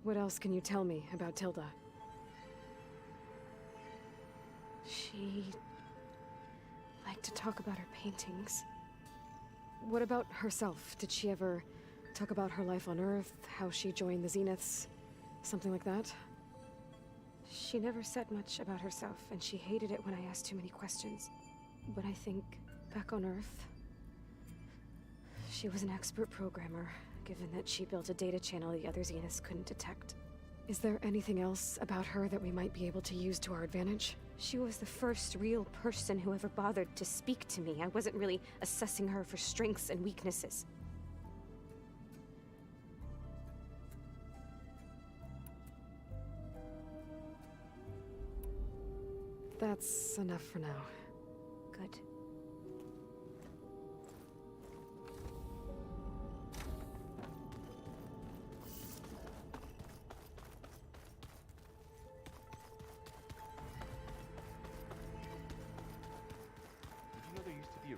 What else can you tell me about Tilda? She liked to talk about her paintings. What about herself? Did she ever talk about her life on Earth, how she joined the Zeniths, something like that? She never said much about herself, and she hated it when I asked too many questions. But I think back on Earth, she was an expert programmer, given that she built a data channel the other Zeniths couldn't detect. Is there anything else about her that we might be able to use to our advantage? She was the first real person who ever bothered to speak to me. I wasn't really assessing her for strengths and weaknesses. That's enough for now. Good.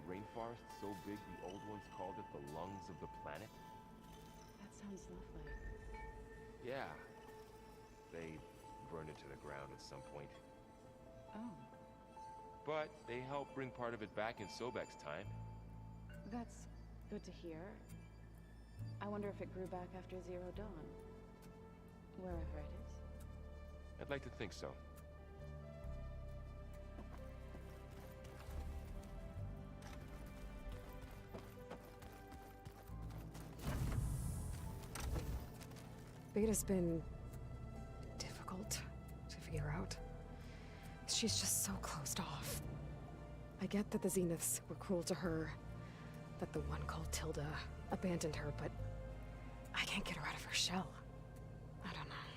Rainforest so big the old ones called it the lungs of the planet? That sounds lovely. Yeah. They burned it to the ground at some point. Oh. But they helped bring part of it back in Sobek's time. That's good to hear. I wonder if it grew back after Zero Dawn. Wherever it is. I'd like to think so. Beta's been difficult to figure out. She's just so closed off. I get that the Zeniths were cruel to her, that the one called Tilda abandoned her, but I can't get her out of her shell. I don't know.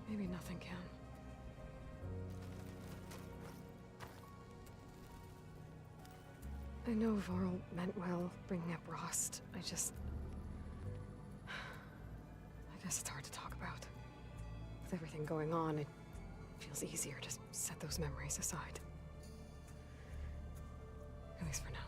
Maybe nothing can. I know Varl meant well, bringing up Rost. I guess it's hard to talk about. With everything going on, it feels easier to set those memories aside. At least for now.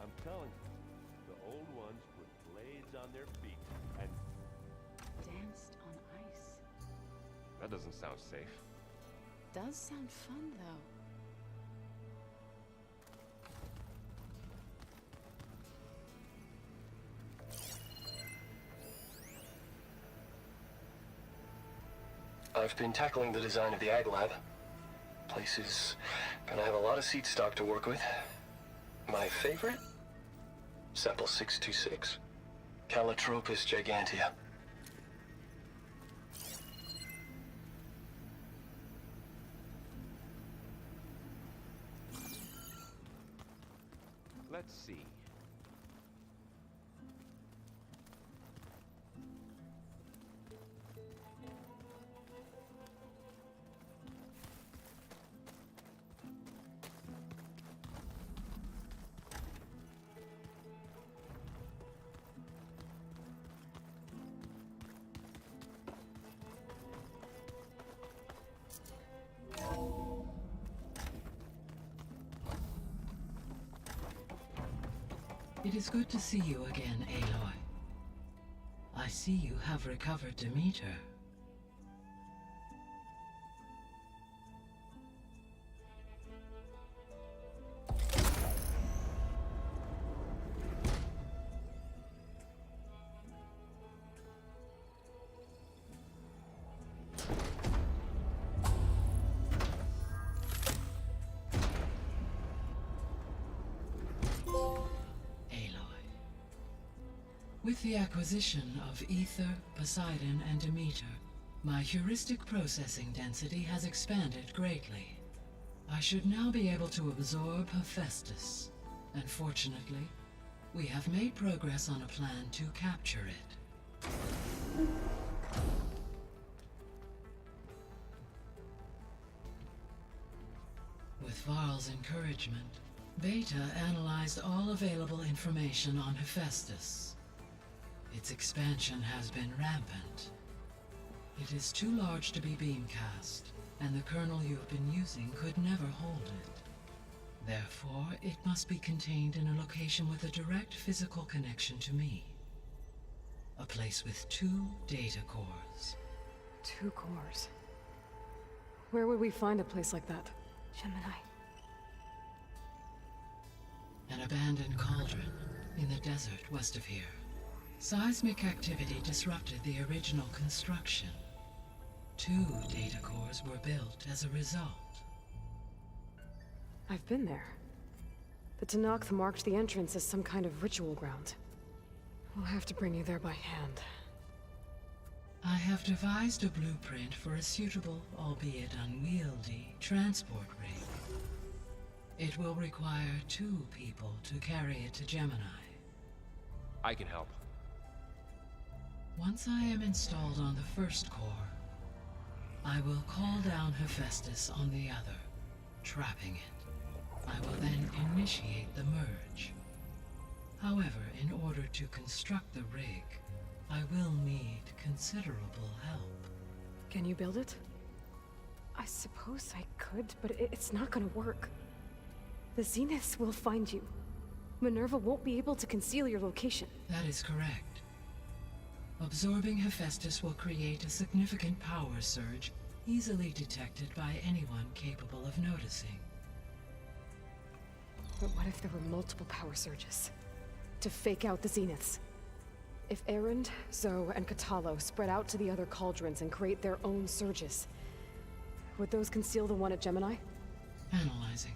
I'm telling you, the old ones put blades on their feet and Danced on ice. That doesn't sound safe. Does sound fun, though. I've been tackling the design of the Ag Lab. Place is gonna have a lot of seed stock to work with. My favorite? Sample 626. Calotropis gigantea. Let's see. It is good to see you again, Aloy. I see you have recovered Demeter. With the acquisition of Ether, Poseidon, and Demeter, my heuristic processing density has expanded greatly. I should now be able to absorb Hephaestus, and fortunately, we have made progress on a plan to capture it. With Varl's encouragement, Beta analyzed all available information on Hephaestus. Its expansion has been rampant. It is too large to be beamcast, and the kernel you have been using could never hold it. Therefore, it must be contained in a location with a direct physical connection to me. A place with 2 data cores. 2 cores? Where would we find a place like that? Gemini. An abandoned cauldron in the desert west of here. Seismic activity disrupted the original construction. 2 data cores were built as a result. I've been there. The Tenakth marked the entrance as some kind of ritual ground. We'll have to bring you there by hand. I have devised a blueprint for a suitable, albeit unwieldy, transport rig. It will require 2 people to carry it to Gemini. I can help. Once I am installed on the first core, I will call down Hephaestus on the other, trapping it. I will then initiate the merge. However, in order to construct the rig, I will need considerable help. Can you build it? I suppose I could, but it's not gonna work. The Zeniths will find you. Minerva won't be able to conceal your location. That is correct. Absorbing Hephaestus will create a significant power surge, easily detected by anyone capable of noticing. But what if there were multiple power surges? To fake out the Zeniths? If Erend, Zoe, and Katalo spread out to the other cauldrons and create their own surges, would those conceal the one at Gemini? Analyzing.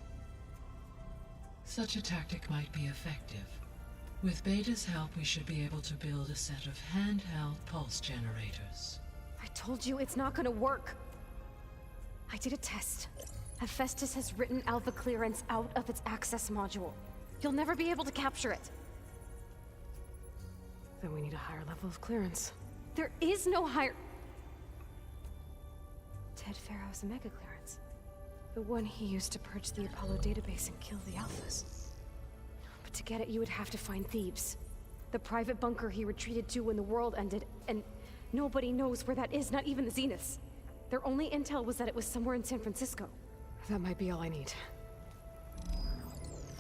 Such a tactic might be effective. With Beta's help, we should be able to build a set of handheld pulse generators. I told you it's not gonna work! I did a test. Hephaestus has written Alpha clearance out of its access module. You'll never be able to capture it. Then we need a higher level of clearance. There is no higher... Ted Pharaoh's mega clearance. The one he used to purge the Apollo database and kill the Alphas. But to get it, you would have to find Thebes. The private bunker he retreated to when the world ended, and nobody knows where that is, not even the Zeniths. Their only intel was that it was somewhere in San Francisco. That might be all I need.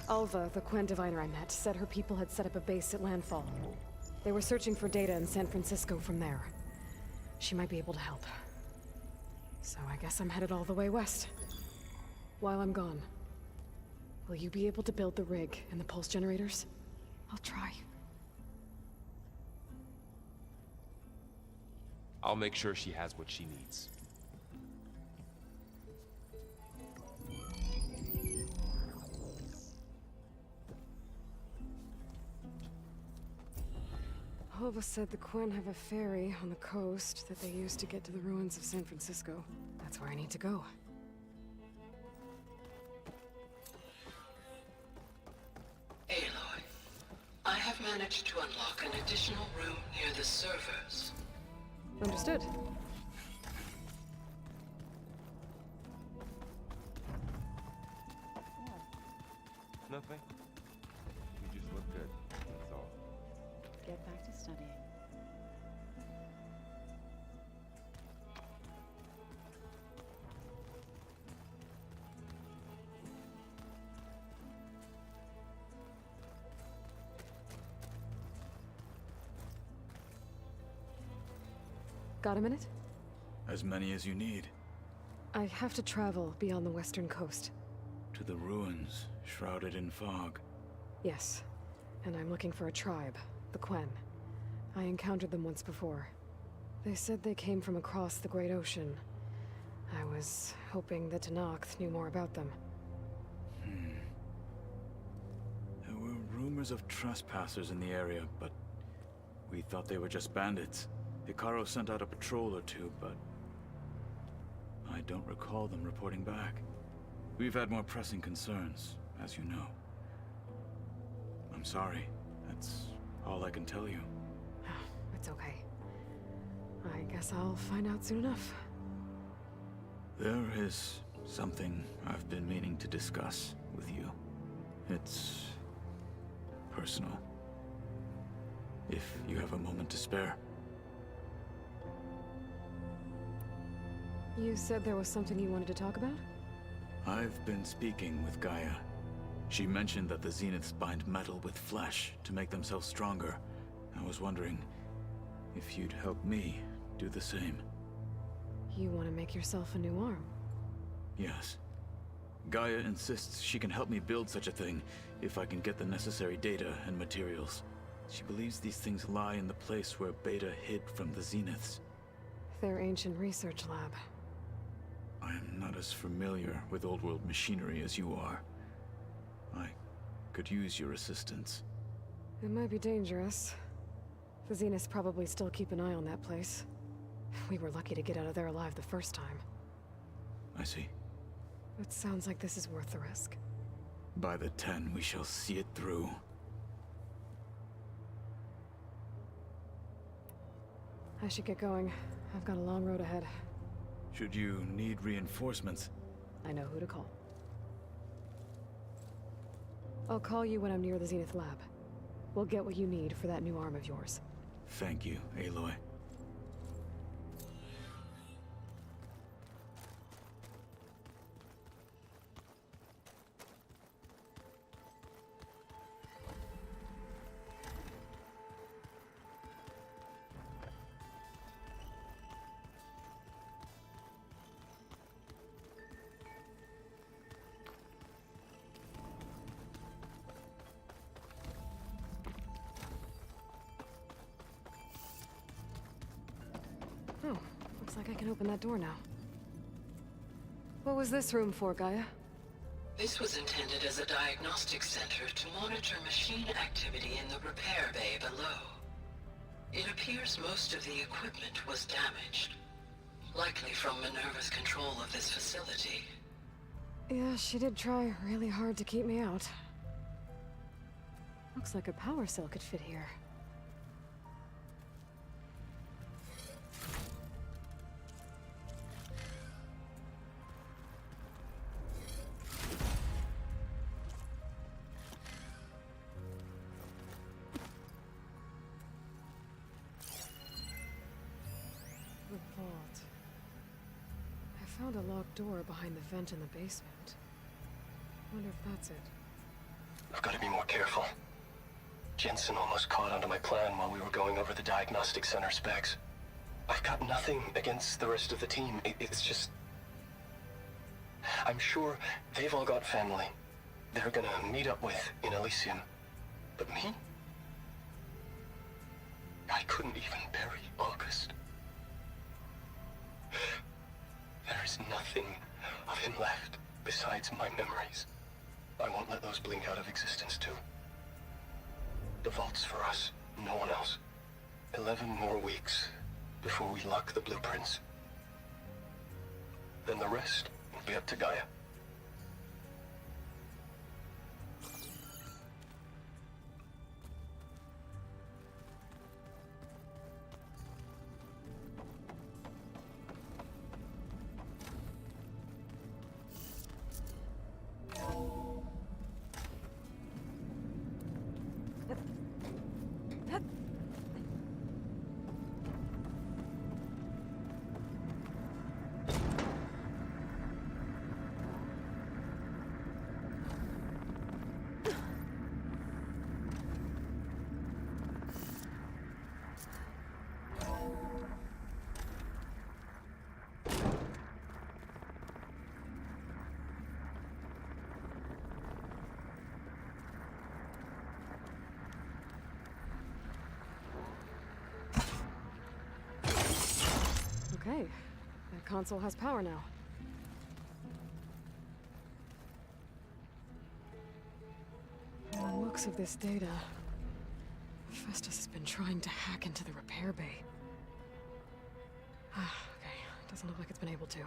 Alva, the Quen diviner I met, said her people had set up a base at Landfall. They were searching for data in San Francisco from there. She might be able to help. So I guess I'm headed all the way west. While I'm gone, will you be able to build the rig and the pulse generators? I'll try. I'll make sure she has what she needs. Alva said the Quen have a ferry on the coast that they use to get to the ruins of San Francisco. That's where I need to go. Aloy, I have managed to unlock an additional room near the servers. Understood. Nothing. You just look good. That's all. Get back to studying. Got a minute? As many as you need. I have to travel beyond the western coast. To the ruins, shrouded in fog. Yes, and I'm looking for a tribe, the Quen. I encountered them once before. They said they came from across the Great Ocean. I was hoping that Tenakth knew more about them. There were rumors of trespassers in the area, but we thought they were just bandits. Hikaru sent out a patrol or two, but I don't recall them reporting back. We've had more pressing concerns, as you know. I'm sorry. That's all I can tell you. It's okay. I guess I'll find out soon enough. There is something I've been meaning to discuss with you. It's personal. If you have a moment to spare. You said there was something you wanted to talk about? I've been speaking with Gaia. She mentioned that the Zeniths bind metal with flesh to make themselves stronger. I was wondering if you'd help me do the same. You want to make yourself a new arm? Yes. Gaia insists she can help me build such a thing if I can get the necessary data and materials. She believes these things lie in the place where Beta hid from the Zeniths. Their ancient research lab. I am not as familiar with old world machinery as you are. I could use your assistance. It might be dangerous. The Zeniths probably still keep an eye on that place. We were lucky to get out of there alive the first time. I see. It sounds like this is worth the risk. By the 10, we shall see it through. I should get going. I've got a long road ahead. Should you need reinforcements? I know who to call. I'll call you when I'm near the Zenith lab. We'll get what you need for that new arm of yours. Thank you, Aloy. like I can open that door now. What was this room for, Gaia? This was intended as a diagnostic center to monitor machine activity in the repair bay below. It appears most of the equipment was damaged, likely from Minerva's control of this facility. Yeah, she did try really hard to keep me out. Looks like a power cell could fit here. The vault. I found a locked door behind the vent in the basement. Wonder if that's it. I've got to be more careful. Jensen almost caught onto my plan while we were going over the diagnostic center specs. I've got nothing against the rest of the team. It's just... I'm sure they've all got family they're gonna meet up with in Elysium. But me? I couldn't even bury August. There is nothing of him left besides my memories. I won't let those blink out of existence too. The vault's for us, no one else. 11 more weeks before we lock the blueprints. Then the rest will be up to Gaia. Okay, that console has power now. From the looks of this data, Festus has been trying to hack into the repair bay. Okay, doesn't look like it's been able to.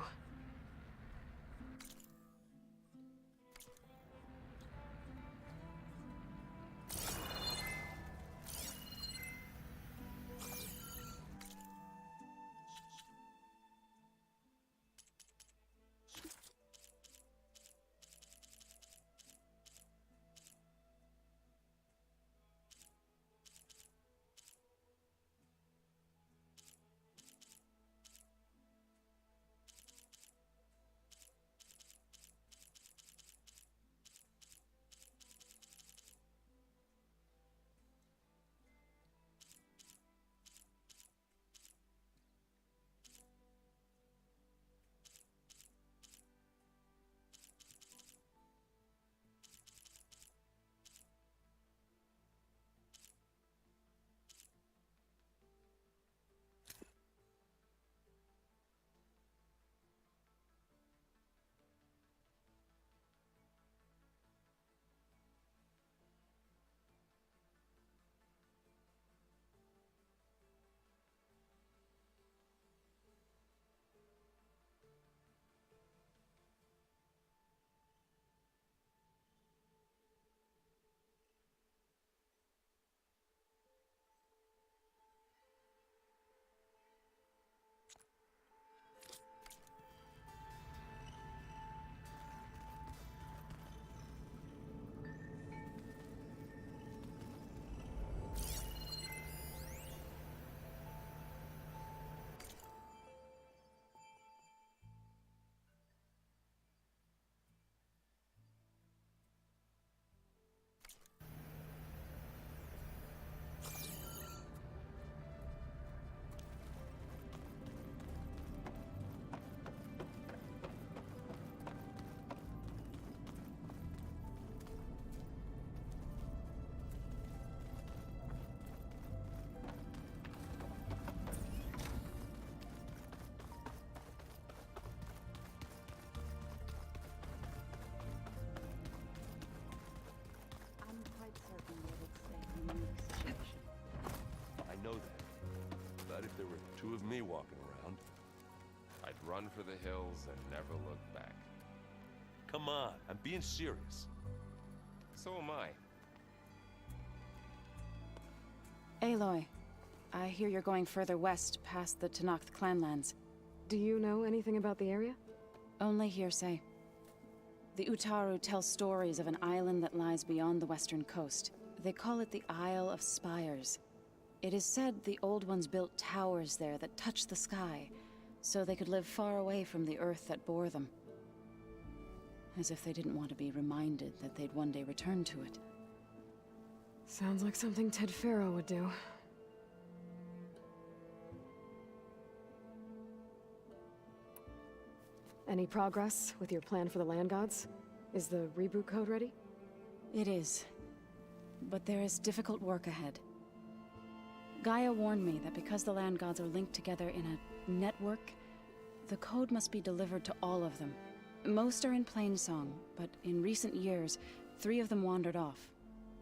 But if there were two of me walking around... I'd run for the hills and never look back. Come on, I'm being serious. So am I. Aloy, I hear you're going further west past the Tenakth clanlands. Do you know anything about the area? Only hearsay. The Utaru tell stories of an island that lies beyond the western coast. They call it the Isle of Spires. It is said the Old Ones built towers there that touch the sky, so they could live far away from the earth that bore them. As if they didn't want to be reminded that they'd one day return to it. Sounds like something Ted Faro would do. Any progress with your plan for the Land Gods? Is the reboot code ready? It is. But there is difficult work ahead. Gaia warned me that because the Land Gods are linked together in a network, the code must be delivered to all of them. Most are in Plainsong, but in recent years, 3 of them wandered off.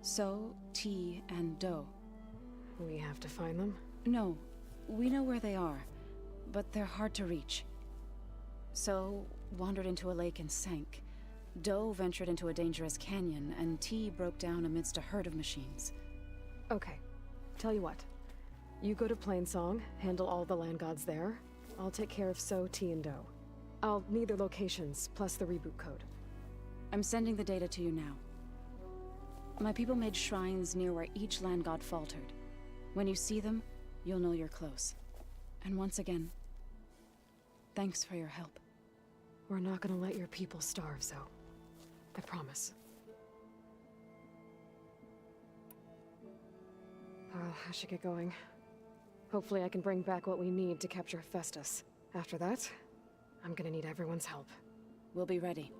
So, T, and Do. We have to find them? No, we know where they are, but they're hard to reach. So, wandered into a lake and sank. Do ventured into a dangerous canyon, and T broke down amidst a herd of machines. Okay, tell you what. You go to Plainsong, handle all the Land Gods there. I'll take care of So, T, and Do. I'll need their locations, plus the reboot code. I'm sending the data to you now. My people made shrines near where each Land God faltered. When you see them, you'll know you're close. And once again, thanks for your help. We're not gonna let your people starve, Zo. I promise. Well, I should get going. Hopefully I can bring back what we need to capture Hephaestus. After that, I'm gonna need everyone's help. We'll be ready.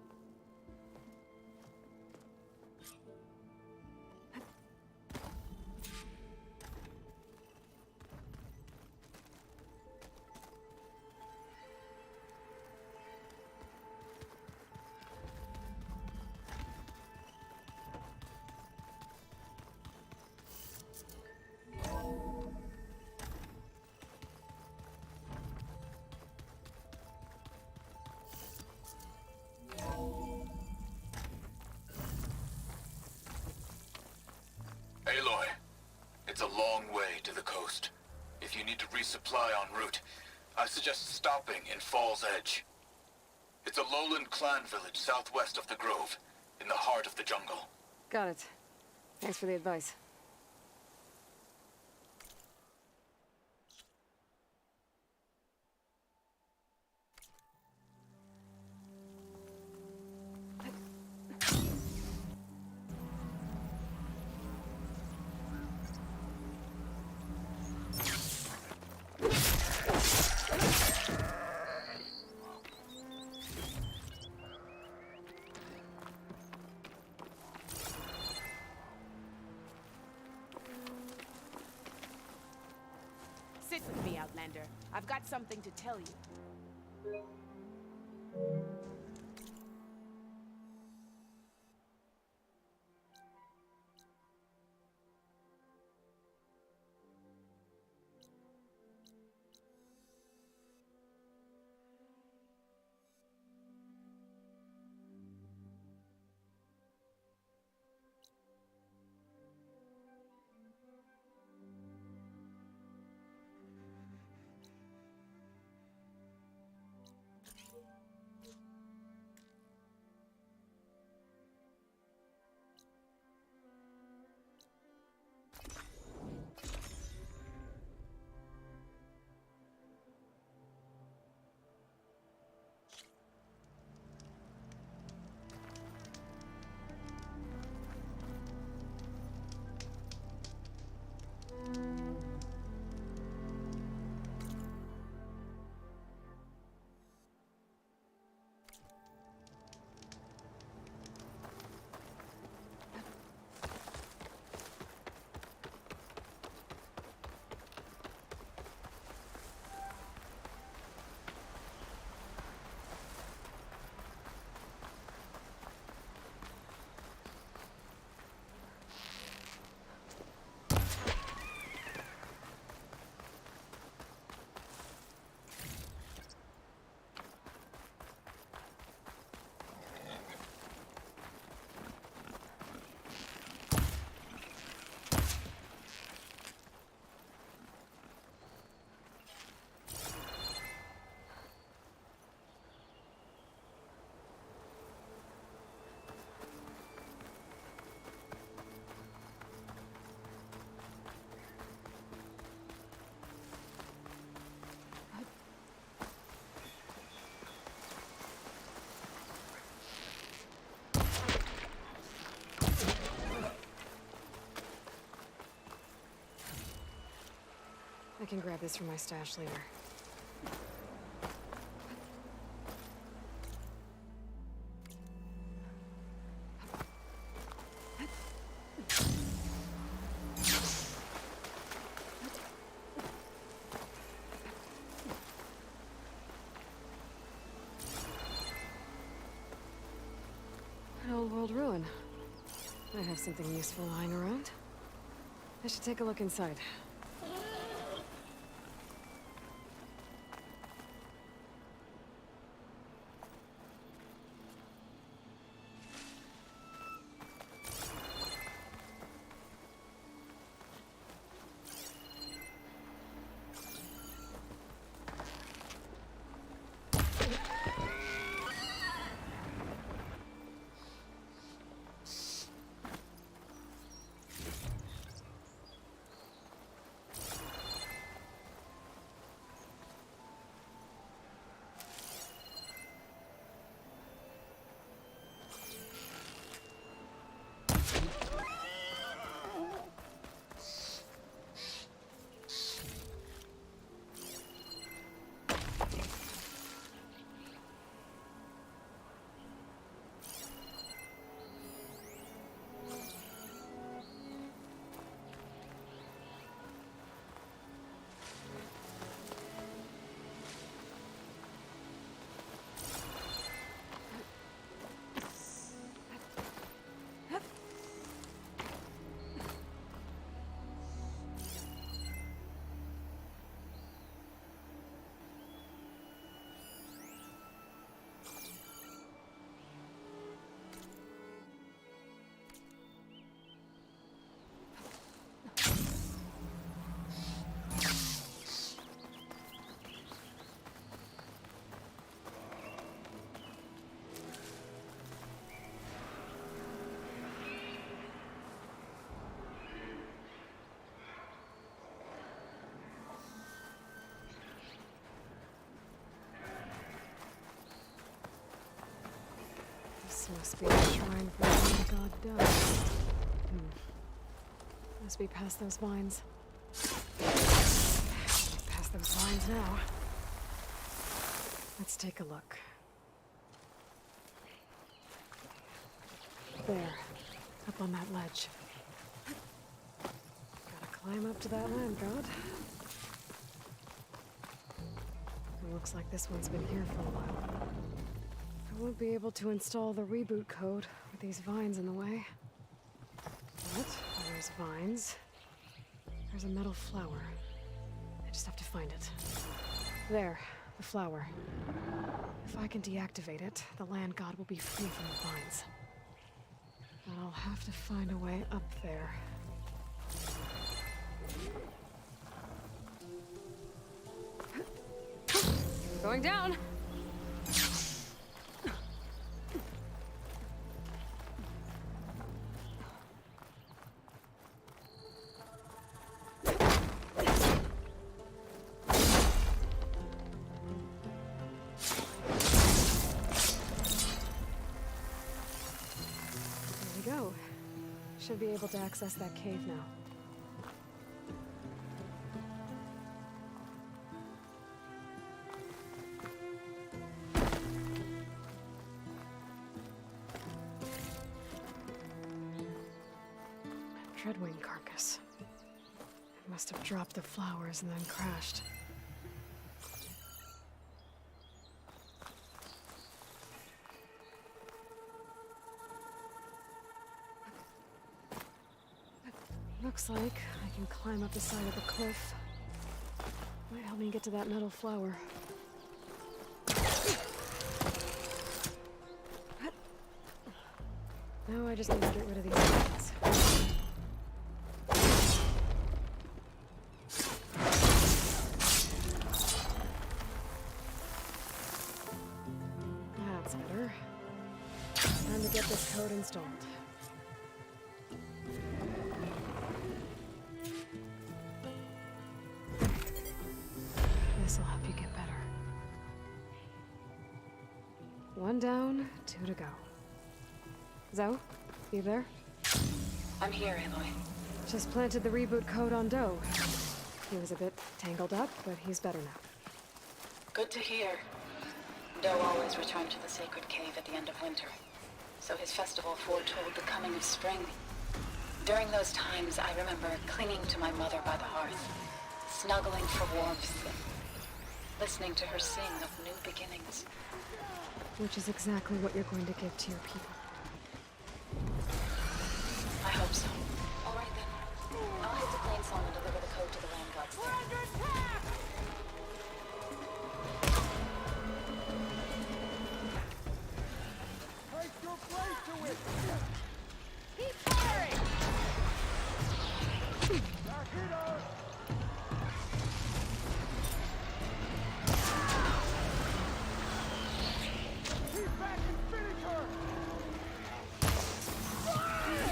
Aloy, it's a long way to the coast. If you need to resupply en route, I suggest stopping in Fall's Edge. It's a lowland clan village southwest of the Grove, in the heart of the jungle. Got it. Thanks for the advice. Sit with me, Outlander. I've got something to tell you. I can grab this from my stash later. An old world ruin. I have something useful lying around. I should take a look inside. This must be a shrine for the god Doe. Must be past those vines. Past those vines now. Let's take a look. There, up on that ledge. Gotta climb up to that land god. It looks like this one's been here for a while. I won't be able to install the reboot code with these vines in the way. But there's vines. There's a metal flower. I just have to find it. There, the flower. If I can deactivate it, the land god will be free from the vines. But I'll have to find a way up there. Going down! Should be able to access that cave now. Dreadwing carcass. It must have dropped the flowers and then crashed. Looks like I can climb up the side of the cliff. Might help me get to that metal flower. Now I just need to get rid of these things. That's better. Time to get this code installed. This'll help you get better. One down, two to go. Zoe, you there? I'm here, Aloy. Just planted the reboot code on Doe. He was a bit tangled up, but he's better now. Good to hear. Doe always returned to the sacred cave at the end of winter, so his festival foretold the coming of spring. During those times, I remember clinging to my mother by the hearth, snuggling for warmth, and listening to her sing of new beginnings. Which is exactly what you're going to give to your people. I hope so. All right then. I'll head to Plainsong and deliver the code to the land gods there. Keep firing!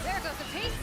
There goes a piece!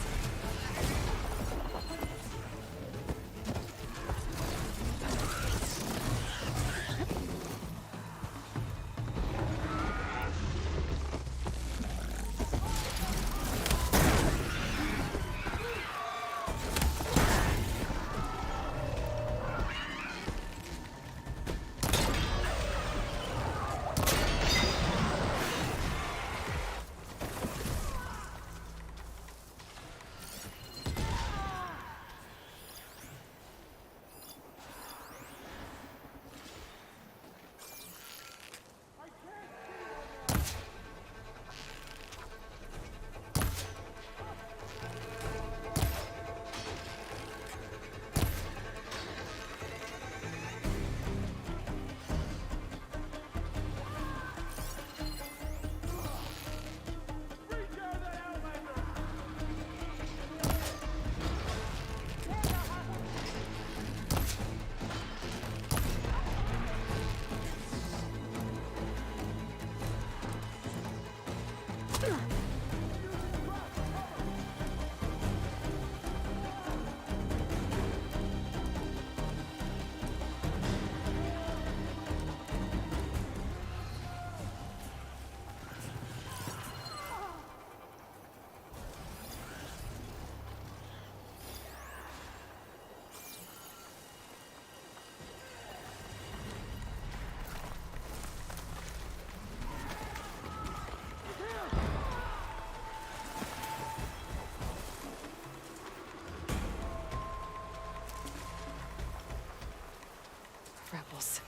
Rebels.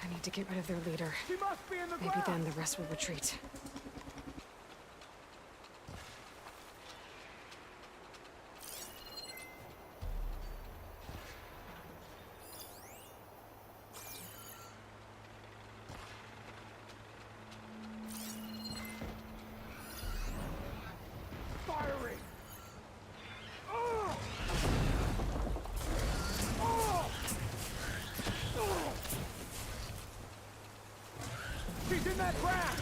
I need to get rid of their leader. She must be in the Maybe then the rest will retreat. Firing! She's in that grass!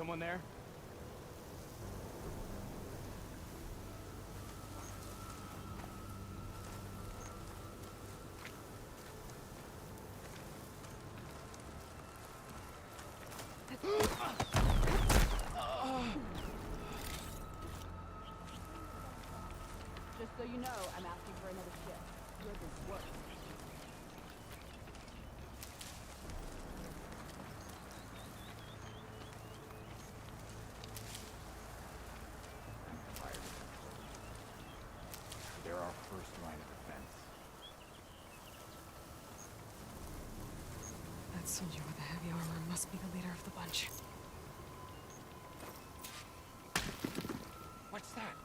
Someone there? Just so you know, I'm asking for another ship. Yours is worse. They're our first line of defense. That soldier with the heavy armor must be the leader of the bunch. What's that?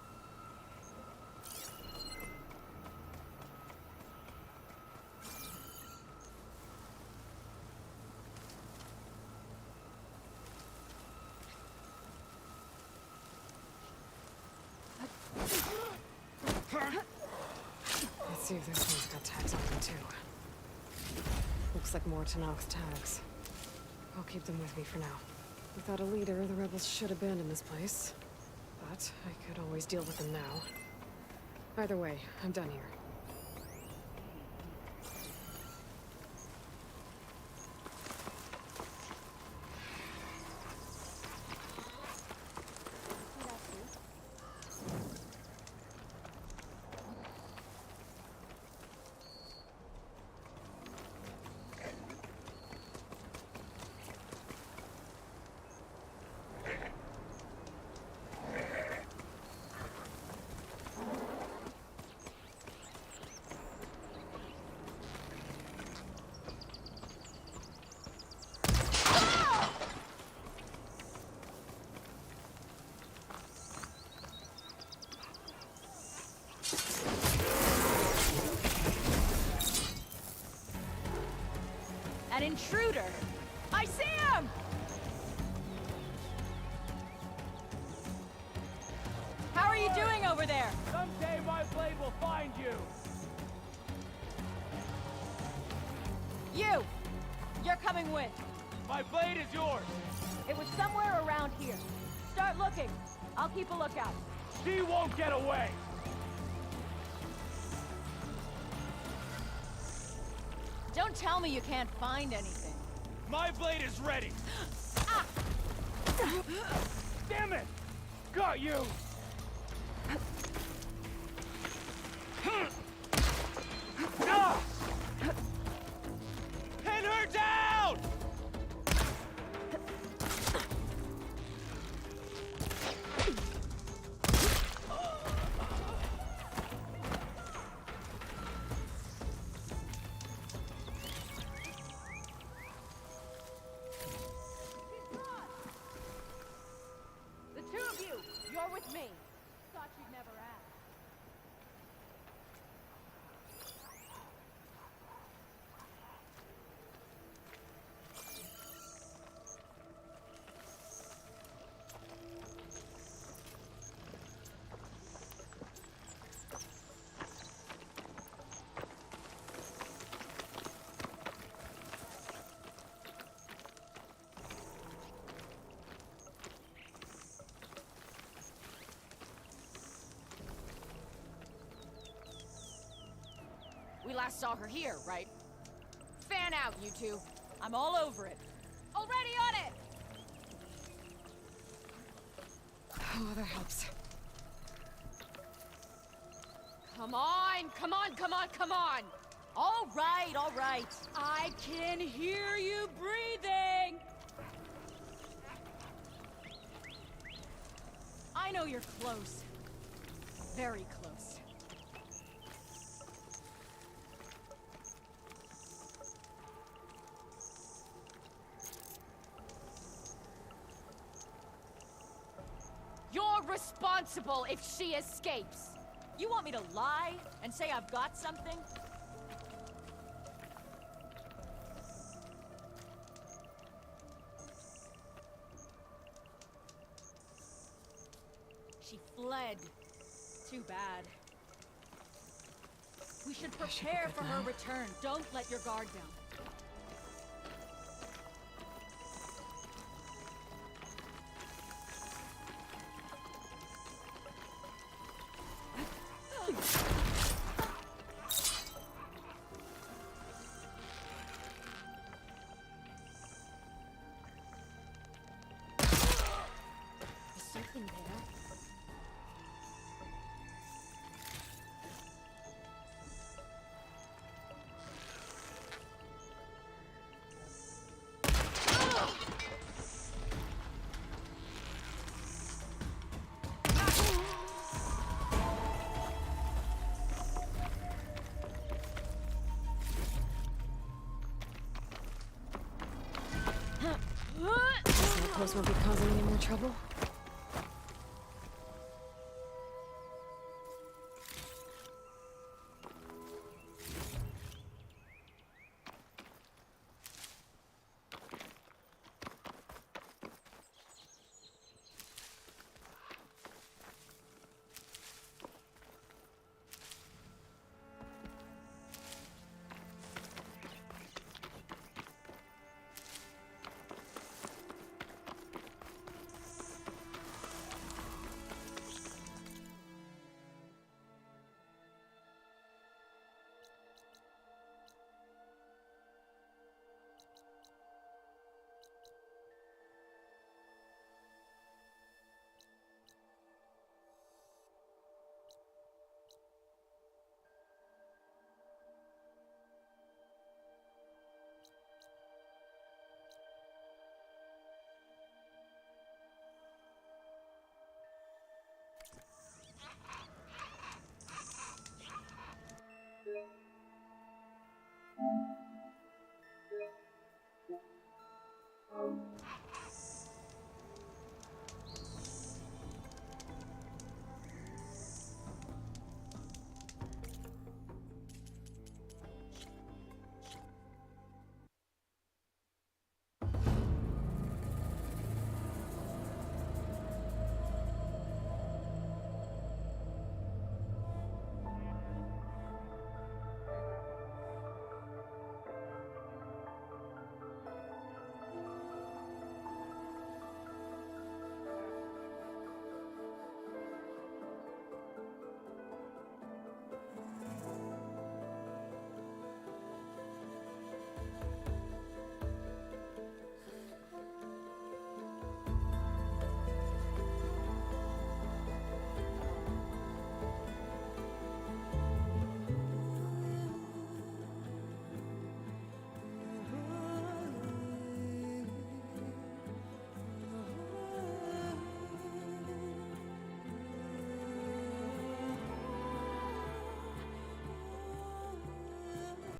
Let's see if this one's got tags on them too. Looks like more Tenakth's tags. I'll keep them with me for now. Without a leader, the rebels should abandon this place. But I could always deal with them now. Either way, I'm done here. An intruder! I see him! How are you doing over there? Someday my blade will find you! You! You're coming with. My blade is yours! It was somewhere around here. Start looking. I'll keep a lookout. She won't get away! Don't tell me you can't find anything. My blade is ready! Ah! Damn it! Got you! Ah! Pin her down! The two of you, you're with me. Thought you'd never ask. We last saw her here, right? Fan out, you two. I'm all over it. Already on it! Oh, that helps. Come on, come on, come on, come on! All right, all right. I can hear you breathing! I know you're close. Very close. You're responsible if she escapes. You want me to lie and say I've got something? She fled. Too bad. We should prepare for her return. Don't let your guard down. This won't be causing any more trouble?